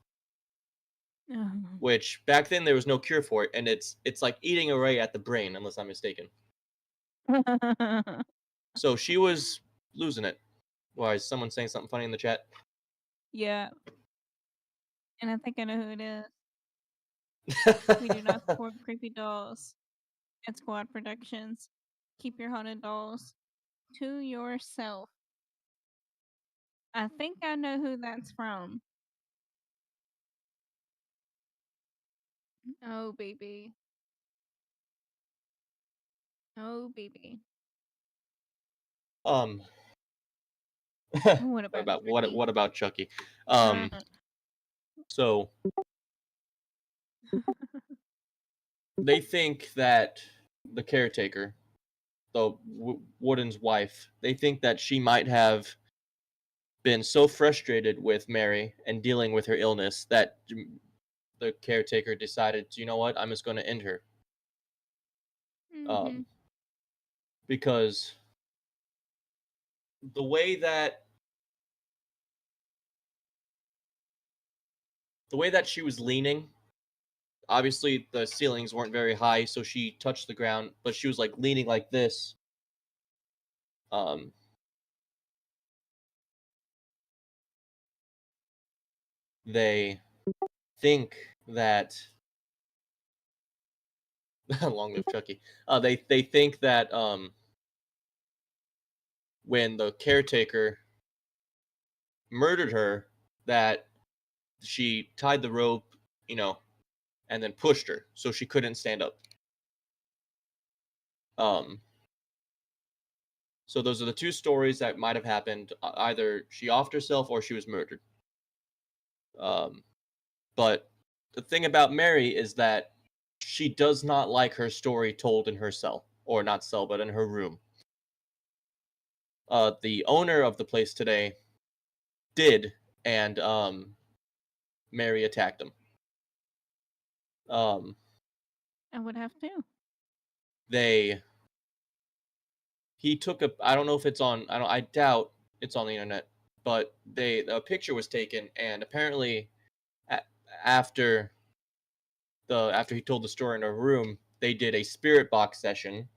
which back then there was no cure for it, and it's like eating away at the brain, unless I'm mistaken. So she was losing it. Why is someone saying something funny in the chat? Yeah. And I think I know who it is. We do not support creepy dolls at Squad Productions. Keep your haunted dolls to yourself. I think I know who that's from. Oh, baby. Oh, baby. um, What about what Chucky? about Chucky? Um, so they think that the caretaker, the Warden's wife, they think that she might have been so frustrated with Mary and dealing with her illness that the caretaker decided, you know what, I'm just going to end her. Mm-hmm. Because the way that she was leaning, obviously the ceilings weren't very high, so she touched the ground, but she was like leaning like this. Um, they think that long live Chucky. They think that when the caretaker murdered her, that she tied the rope, you know, and then pushed her so she couldn't stand up. Um, so those are the two stories that might have happened. Either she offed herself or she was murdered. But the thing about Mary is that she does not like her story told in her cell, or not cell, but in her room. The owner of the place today did, and Mary attacked him. I would have to. They he took I don't know if it's on, I doubt it's on the internet, but a picture was taken, and apparently after he told the story in her room, they did a spirit box session,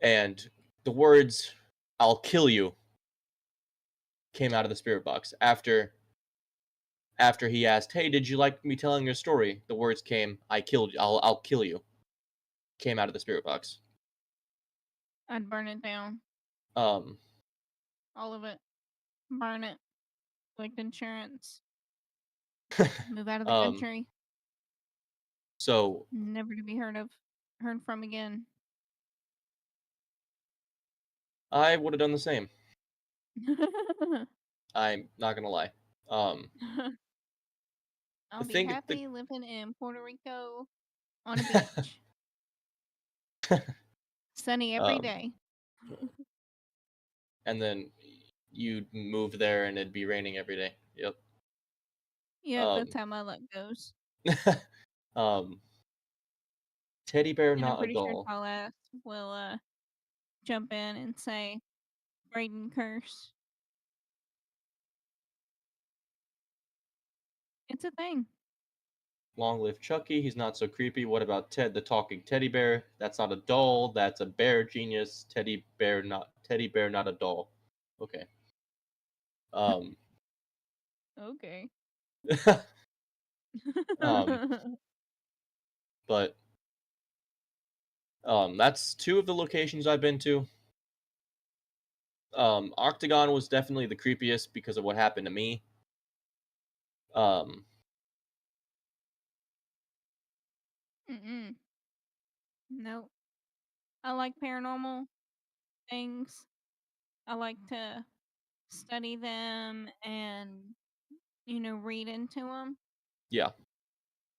and the words "I'll kill you" came out of the spirit box after he asked, "Hey, did you like me telling your story?" The words came, "I killed you. I'll kill you." Came out of the spirit box. I'd burn it down. Um, All of it. Burn it. Collect insurance. Move out of the um, country. so Never to be heard from again. I would have done the same. I'm not gonna lie. I'll The be thing, happy living in Puerto Rico on a beach. Sunny every um, day. and then you'd move there and it'd be raining every day. Yep. Yep, Um, that's how my luck goes. um, teddy bear, And I'm not a pretty sure doll. tall ass will jump in and say Braden curse. It's a thing. Long live Chucky. He's not so creepy. What about Ted the talking teddy bear? That's not a doll. That's a bear genius. Teddy bear, not a doll. Okay. Um. Okay. um. But that's two of the locations I've been to. Octagon was definitely the creepiest because of what happened to me. Um. Mm-mm. Nope. I like paranormal things. I like to study them and, read into them. Yeah.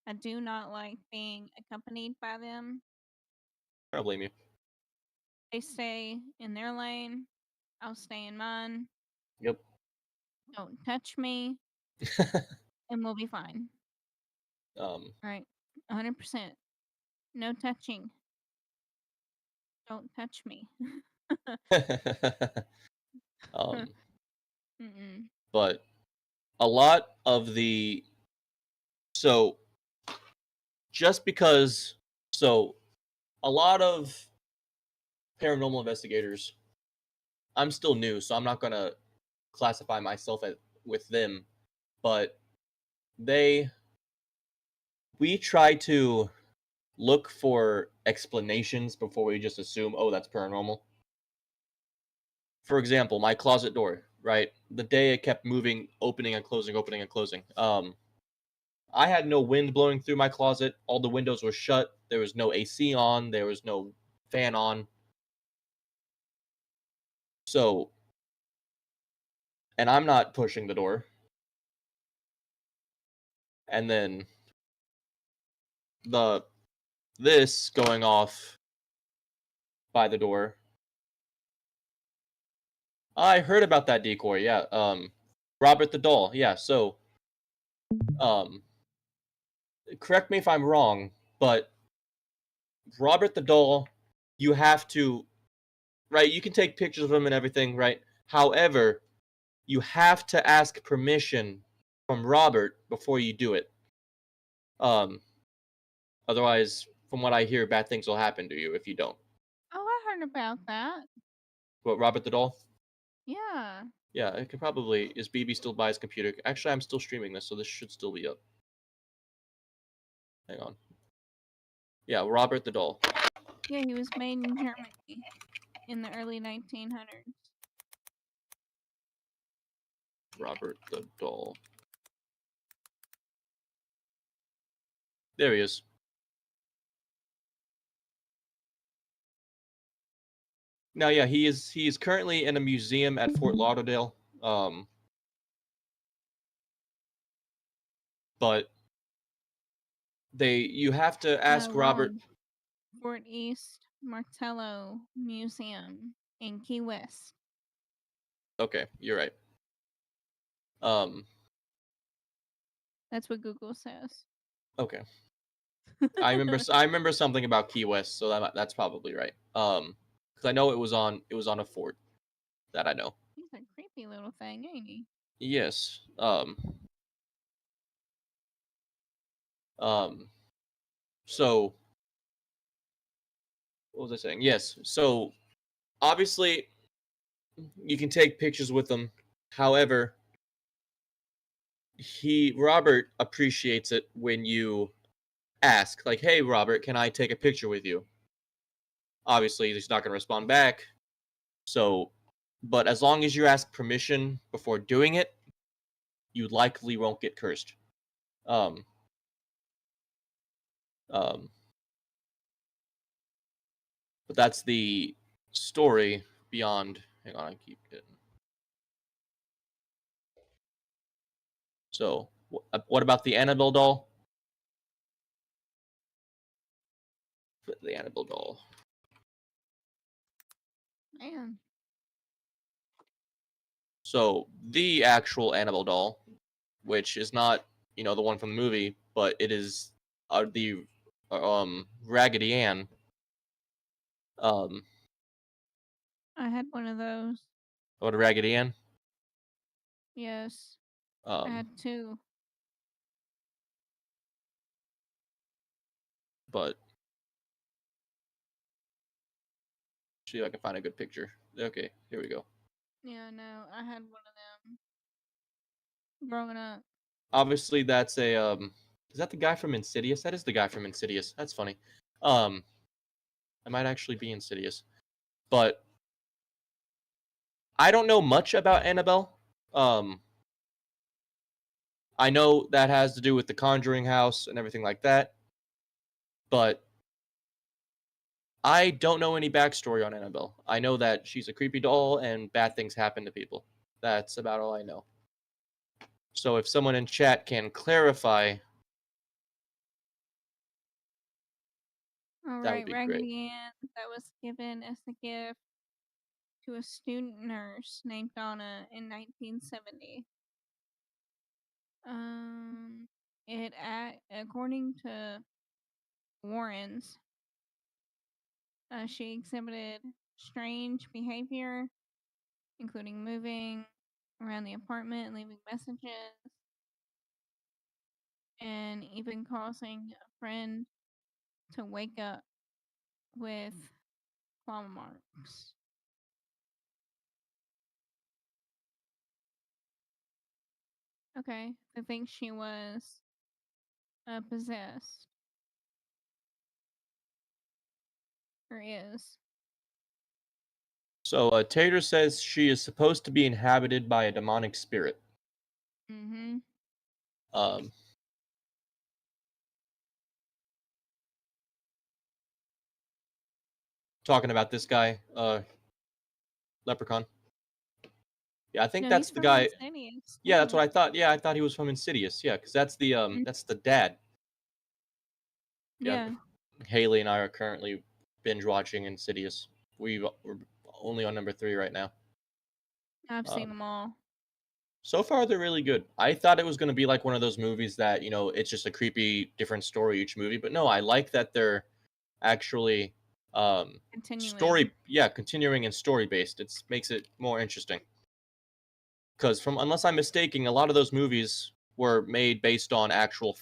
I do not like being accompanied by them. I don't blame you. They stay in their lane. I'll stay in mine. Yep. Don't touch me, and we'll be fine. um. Right? 100%. No touching. Don't touch me. um. Mm-mm. But a lot of the so just because so a lot of paranormal investigators, I'm still new, so I'm not gonna classify myself with them, but we try to look for explanations before we just assume, oh, that's paranormal. For example, my closet door, right? The day it kept moving, opening and closing, opening and closing. I had no wind blowing through my closet. All the windows were shut. There was no AC on. There was no fan on. So, and I'm not pushing the door. And then this going off by the door. I heard about that decoy. Yeah. Robert the doll. Yeah. So, um, correct me if I'm wrong, but Robert the doll, you have to, right? You can take pictures of him and everything, right? However, you have to ask permission from Robert before you do it. Otherwise, from what I hear, bad things will happen to you if you don't. Oh, I heard about that. What, Robert the doll? Yeah. Yeah, it could probably. Is BB still by his computer? Actually, I'm still streaming this, so this should still be up. Hang on. Yeah, Robert the doll. Yeah, he was made in Germany in the early 1900s. Robert the doll. There he is. Now, yeah, he is currently in a museum at Fort Lauderdale. But you have to ask Robert. Fort East Martello Museum in Key West. Okay, you're right. Um, That's what Google says. okay. I remember something about Key West, so that's probably right. Because I know it was on a fort. That I know. He's a creepy little thing, ain't he? Yes. So what was I saying? Yes. So obviously you can take pictures with them. However, Robert appreciates it when you ask, like, "Hey, Robert, can I take a picture with you?" Obviously, he's not going to respond back. So, but as long as you ask permission before doing it, you likely won't get cursed. Um, um, but that's the story beyond. Hang on, I keep getting. So, what about the Annabelle doll? The Annabelle doll. Man. So, the actual Annabelle doll, which is not, the one from the movie, but it is the Raggedy Ann. I had one of those. What, a Raggedy Ann? Yes. I had two. But see if I can find a good picture. Okay, here we go. Yeah, no, I had one of them growing up. Obviously, that's a Is that the guy from Insidious? That is the guy from Insidious. That's funny. It might actually be Insidious, but I don't know much about Annabelle. I know that has to do with the Conjuring house and everything like that, but I don't know any backstory on Annabelle. I know that she's a creepy doll and bad things happen to people. That's about all I know. So if someone in chat can clarify, All that would right, be great. Raggedy Ann that was given as a gift to a student nurse named Donna in 1970. According to Warren's, she exhibited strange behavior, including moving around the apartment and leaving messages, and even causing a friend to wake up with claw marks. Okay, I think she was possessed. Or is. So Tater says she is supposed to be inhabited by a demonic spirit. Mm-hmm. Um, talking about this guy, Leprechaun. Yeah, I think No, that's he's the from guy. Insidious Yeah, that's too. what I thought. Yeah, I thought he was from Insidious. Yeah, because that's the dad. Yeah, Yeah, Haley and I are currently binge watching Insidious. We're only on number 3 right now. I've Um, seen them all. so far, they're really good. I thought it was going to be like one of those movies that it's just a creepy, different story each movie. But no, I like that they're actually Continuing. continuing and story based. It makes it more interesting. Because from unless I'm mistaken, a lot of those movies were made based on actual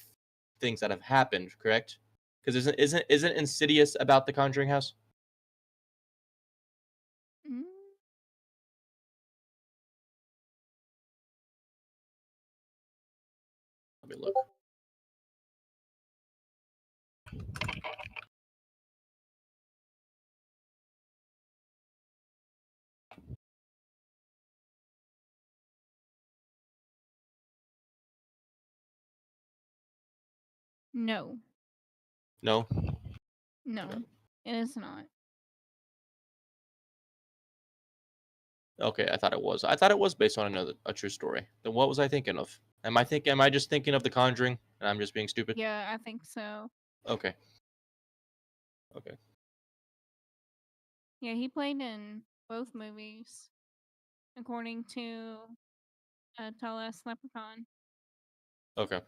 things that have happened. Correct? Because isn't Insidious about the Conjuring House? Mm, Let me look. no, No. no, it is not. Okay, I thought it was. I thought it was based on a true story. Then what was I thinking of? Am I just thinking of The Conjuring and I'm just being stupid? Yeah, I think so. Okay. Okay. Yeah, he played in both movies, according to Tall Ass Leprechaun. Okay.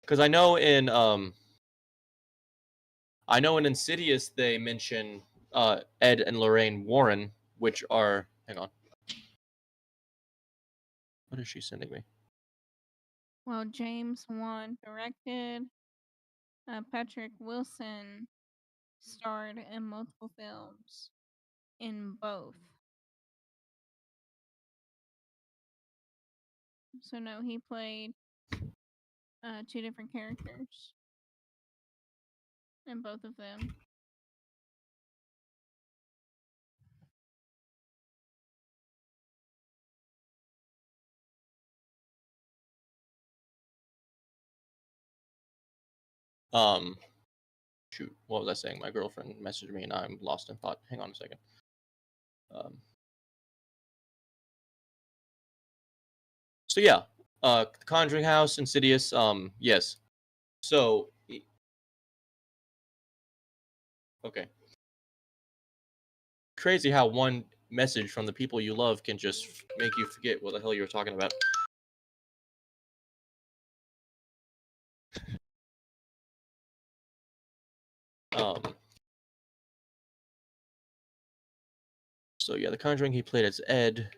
Cuz I know in Insidious they mention Ed and Lorraine Warren, which are hang on. What is she sending me? Well, James Wan directed. Patrick Wilson starred in multiple films in both. So no, he played two different characters in both of them. Um shoot, what was I saying? My girlfriend messaged me and I'm lost in thought. Hang on a second. Um So yeah, The Conjuring House, Insidious, yes. So okay. Crazy how one message from the people you love can just make you forget what the hell you were talking about. Um so yeah, The Conjuring he played as Ed.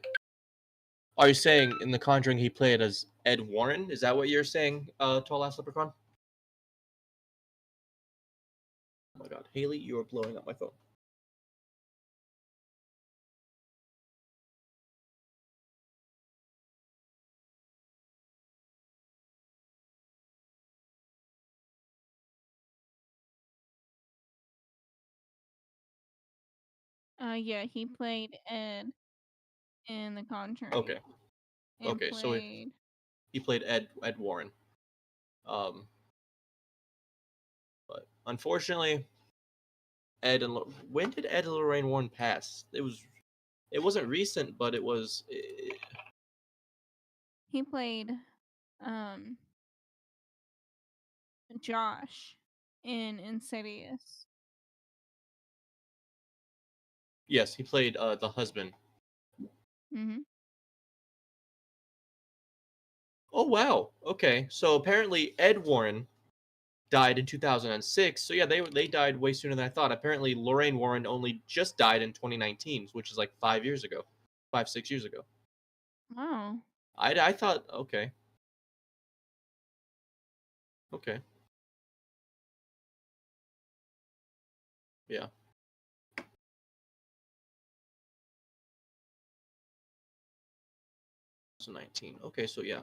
Are you saying in The Conjuring he played as Ed Warren? Is that what you're saying, Tall Ass Leprechaun? Oh my god, Haley, you are blowing up my phone. Yeah, he played Ed in The Conjuring. Okay. And Okay, so played he played Ed Warren. Um but unfortunately when did Ed and Lorraine Warren pass? It wasn't recent, but it was he played um Josh in Insidious. yes, he played the husband. Mm-hmm. Oh wow. Okay. So apparently Ed Warren died in 2006. So yeah, they died way sooner than I thought. Apparently Lorraine Warren only just died in 2019, which is like 5 years ago. 6 years ago. Wow. I thought okay. Okay. Yeah. 19. Okay, so yeah.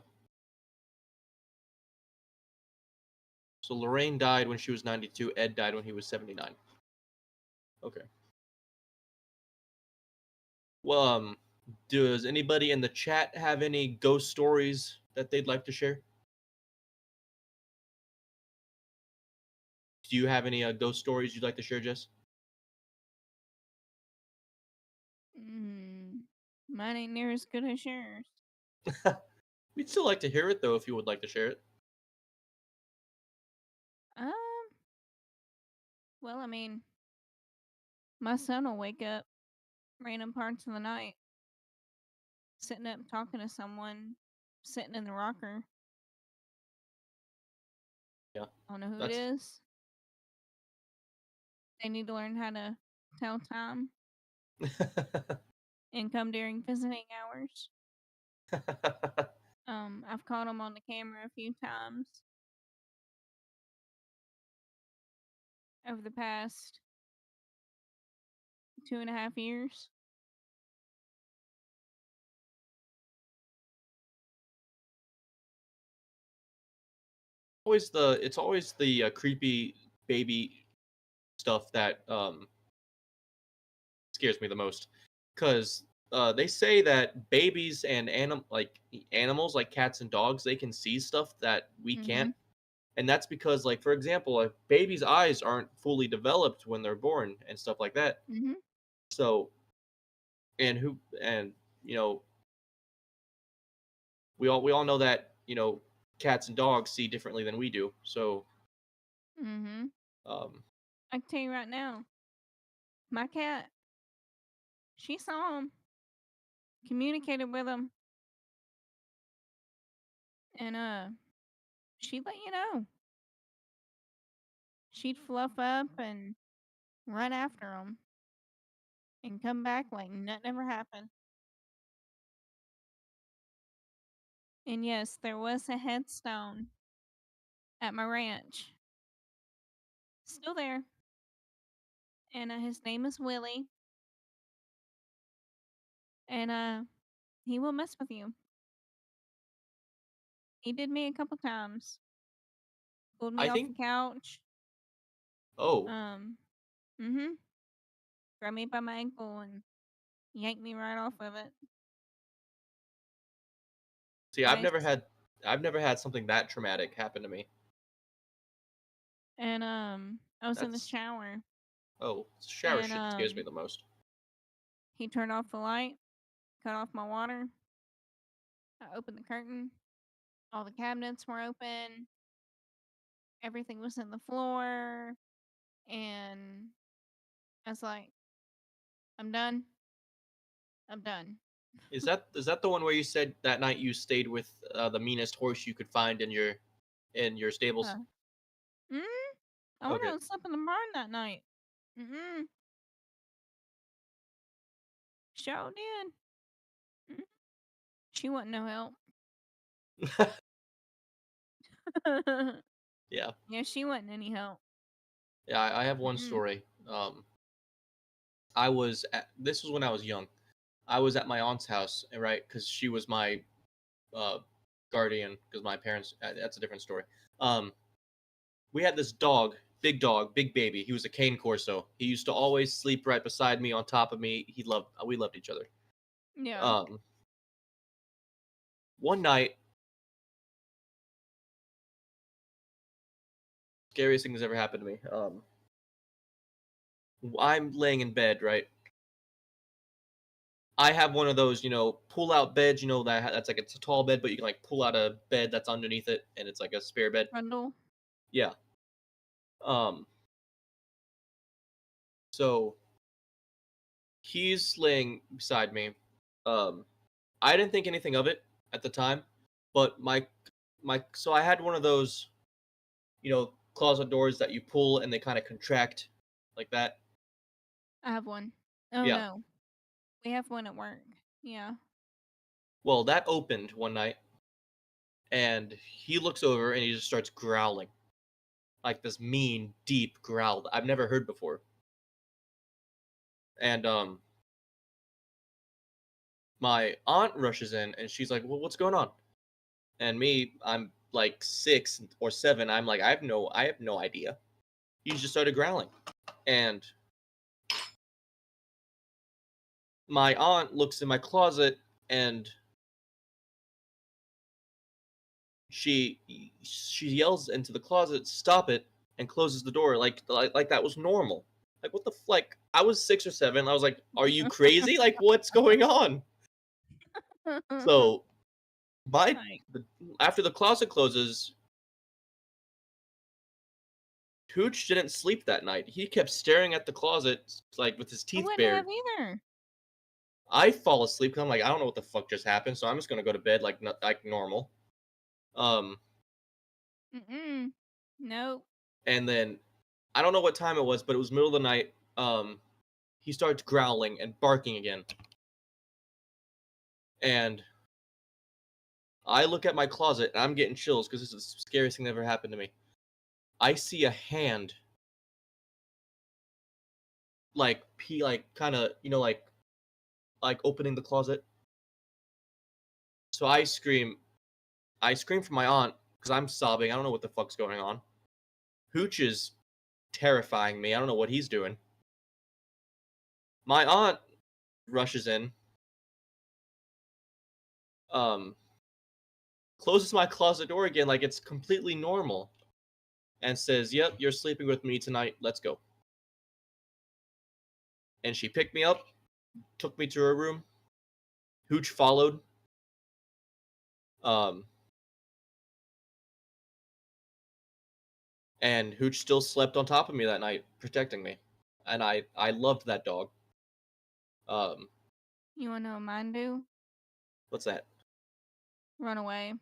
So Lorraine died when she was 92. Ed died when he was 79. Okay. Well, does anybody in the chat have any ghost stories that they'd like to share? Do you have any ghost stories you'd like to share, Jess? Mine ain't near as good as yours. We'd still like to hear it, though, if you would like to share it. Um, well, I mean, my son will wake up random parts of the night, sitting up talking to someone, sitting in the rocker. Yeah, I don't know who it that's is. They need to learn how to tell time and come during visiting hours. I've caught them on the camera a few times over the past 2.5 years. it's always the creepy baby stuff that scares me the most, because they say that babies and animals like cats and dogs, they can see stuff that we can't, Mhm. and that's because, like, for example, a baby's eyes aren't fully developed when they're born and stuff like that. Mhm. So, and you know, we all know that, cats and dogs see differently than we do. So, Mhm. um, I can tell you right now, my cat, she saw him, communicated with him, and she'd let you know. She'd fluff up and run after him and come back like nothing ever happened. And yes, there was a headstone at my ranch, still there, and his name is Willie, and he will mess with you. He did me a couple times. Pulled me I off the think. couch. Oh, Um, mhm. Grabbed me by my ankle and yanked me right off of it. see, Twice. I've never had something that traumatic happen to me. And I was in the That's shower, Oh, shower and shit scares me the most. he turned off the light, cut off my water. I opened the curtain. All the cabinets were open. Everything was in the floor, and I was like, "I'm done. I'm done." Is that the one where you said that night you stayed with the meanest horse you could find in your stables? Uh, mm, I went Okay. out and slept in the barn that night. Mm, sure did. Mm, she wasn't no help. Yeah. Yeah, she wasn't any help. Yeah, I have one Mm-mm. story. This was when I was young. I was at my aunt's house, right? Because she was my uh, guardian. Because my parents, that's a different story. Um, we had this dog, big baby. He was a cane corso. He used to always sleep right beside me, on top of me. We loved each other. Yeah. Um, One night, scariest thing that's ever happened to me. I'm laying in bed, right? I have one of those, pull out beds, that's like, it's a tall bed, but you can like pull out a bed that's underneath it, and it's like a spare bed. Trundle. Yeah. Um. So he's laying beside me. Um. I didn't think anything of it at the time, but so I had one of those, closet doors that you pull and they kind of contract like that. I have one. Oh Yeah. no. We have one at work. Yeah. Well, that opened one night, and he looks over and he just starts growling, like this mean, deep growl that I've never heard before. And My aunt rushes in and she's like, "Well, what's going on?" And me, I'm like 6 or 7. I'm like, I have no idea. He just started growling, and my aunt looks in my closet and she yells into the closet, "Stop it!" and closes the door like that was normal. Like what the like I was 6 or 7. I was like, "Are you crazy? Like what's going on?" So my Like, the, after the closet closes, Hooch didn't sleep that night. He kept staring at the closet like with his I teeth wouldn't have bared. either. I fall asleep because I'm like, I don't know what the fuck just happened, so I'm just gonna go to bed like normal. Um, Mm-mm. Nope. and then I don't know what time it was, but it was middle of the night. He starts growling and barking again, and I look at my closet and I'm getting chills because this is the scariest thing that ever happened to me. I see a hand, like kind of like opening the closet. So I scream for my aunt because I'm sobbing. I don't know what the fuck's going on. Hooch is terrifying me. I don't know what he's doing. My aunt rushes in, um, closes my closet door again like it's completely normal, and says, "Yep, you're sleeping with me tonight. Let's go." And she picked me up, took me to her room. Hooch followed. Um, and Hooch still slept on top of me that night, protecting me. And I loved that dog. Um, You wanna know what mine do? what's that? Run away.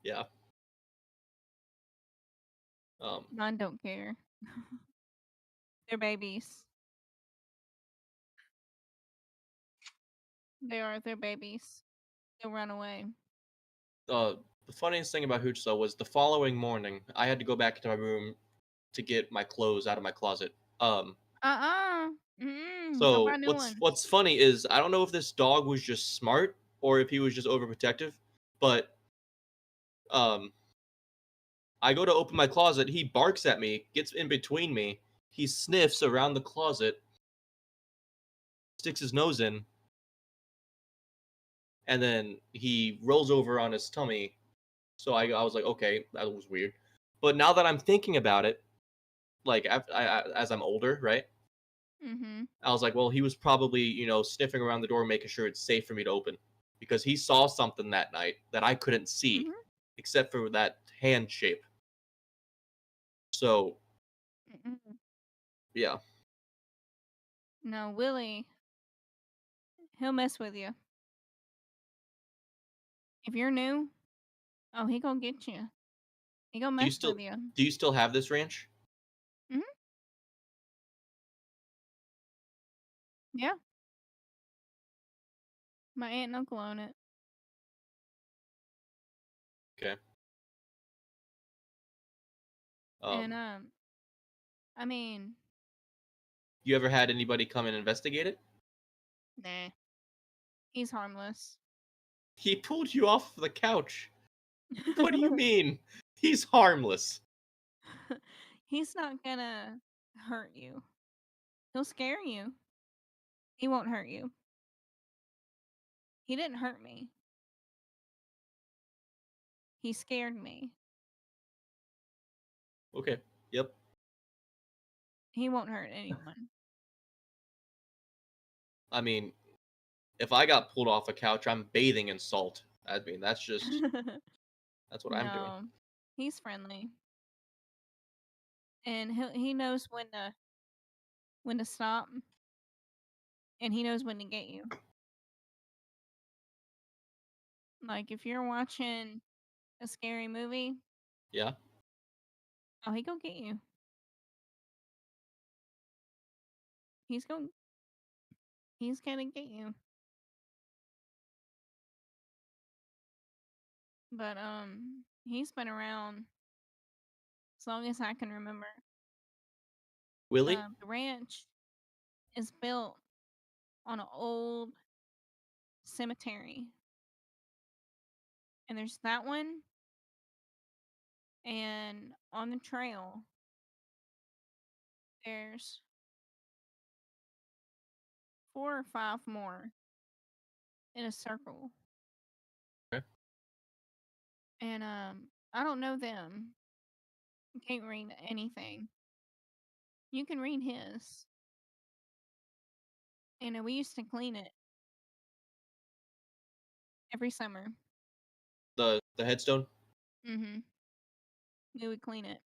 Yeah. Mine don't care. They're babies. They're babies. They'll run away. uh, the funniest thing about Hooch though was the following morning I had to go back into my room to get my clothes out of my closet. Uh-uh. Mm-mm. Go buy So new ones. what's funny is I don't know if this dog was just smart or if he was just overprotective, but um, I go to open my closet, he barks at me, gets in between me, he sniffs around the closet, sticks his nose in, and then he rolls over on his tummy. So I was like, okay, that was weird. But now that I'm thinking about it, like as I'm older, right? Mm-hmm. I was like, well, he was probably, sniffing around the door, making sure it's safe for me to open, because he saw something that night that I couldn't see, Mm-hmm. except for that hand shape. So Mm-mm. yeah, No, Willie, he'll mess with you. If you're new, oh, he gonna get you. He gonna do you mess still with you. do you still have this ranch? Mm-hmm. Yeah, my aunt and uncle own it. Okay. And Um, I mean, you ever had anybody come and investigate it? nah, he's harmless. He pulled you off the couch. What do you mean? He's harmless. He's not gonna hurt you. He'll scare you. He won't hurt you. He didn't hurt me. He scared me. Okay. Yep. He won't hurt anyone. I mean, if I got pulled off a couch, I'm bathing in salt. I mean, that's what I'm doing. No, he's friendly, and he knows when to stop, and he knows when to get you. Like if you're watching a scary movie, Yeah. oh, he gonna get you. He's gonna he's gonna get you. But he's been around as long as I can remember. Willie? The ranch is built on an old cemetery. And there's that one, and on the trail, there's 4 or 5 more in a circle. Okay. And I don't know them. I can't read anything. You can read his. And we used to clean it every summer. The headstone. Mhm. We would clean it.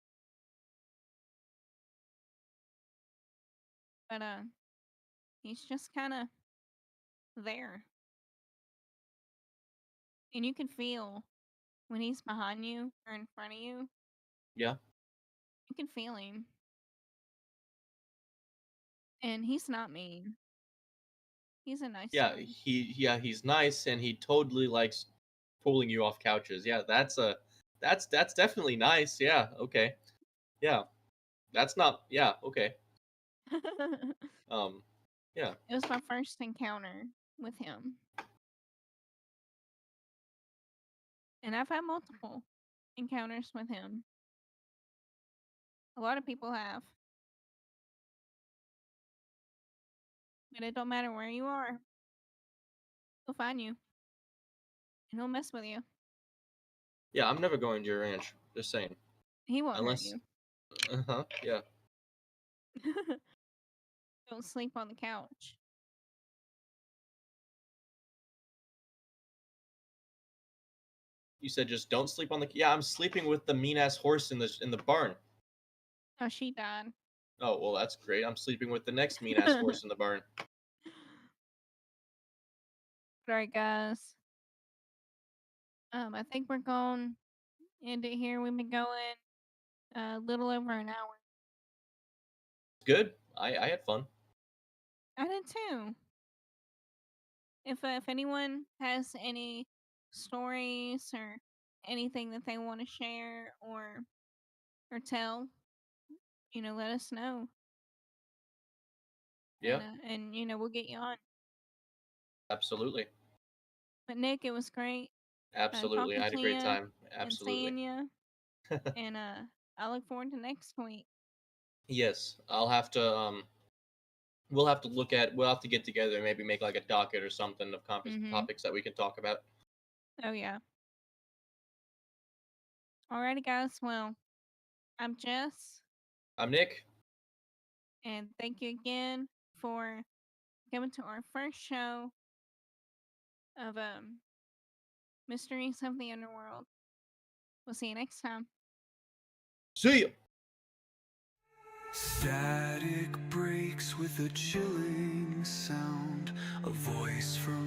But he's just kind of there. And you can feel when he's behind you or in front of you, Yeah. you can feel him. And he's not mean. He's a nice Yeah, dude. he's nice and he totally likes pulling you off couches. Yeah, that's definitely nice. Yeah, okay. Yeah. That's not yeah, okay. Um yeah. It was my first encounter with him. And I've had multiple encounters with him. A lot of people have. But it don't matter where you are. He'll find you. And he'll mess with you. Yeah, I'm never going to your ranch. Just saying. He won't hurt Unless you. yeah. Don't sleep on the couch. You said just don't sleep on the yeah, I'm sleeping with the mean ass horse in the barn. Oh, she died. Oh, well that's great. I'm sleeping with the next mean ass horse in the barn. Alright, guys. I think we're going to end it here. We've been going a little over an hour. Good. I had fun. I did too. If anyone has any stories or anything that they want to share or tell, let us know. Yeah, And we'll get you on. absolutely. But Nick, it was great Absolutely. I talking had a to great you time. and Absolutely. seeing you. And I look forward to next week. Yes, I'll have to we'll have to get together and maybe make like a docket or something of Mhm. topics that we can talk about. Oh yeah. Alrighty, guys. Well, I'm Jess, I'm Nick. and thank you again for coming to our first show of Mysteries of the Underworld. We'll see you next time. See ya. Static breaks with a chilling sound, a voice from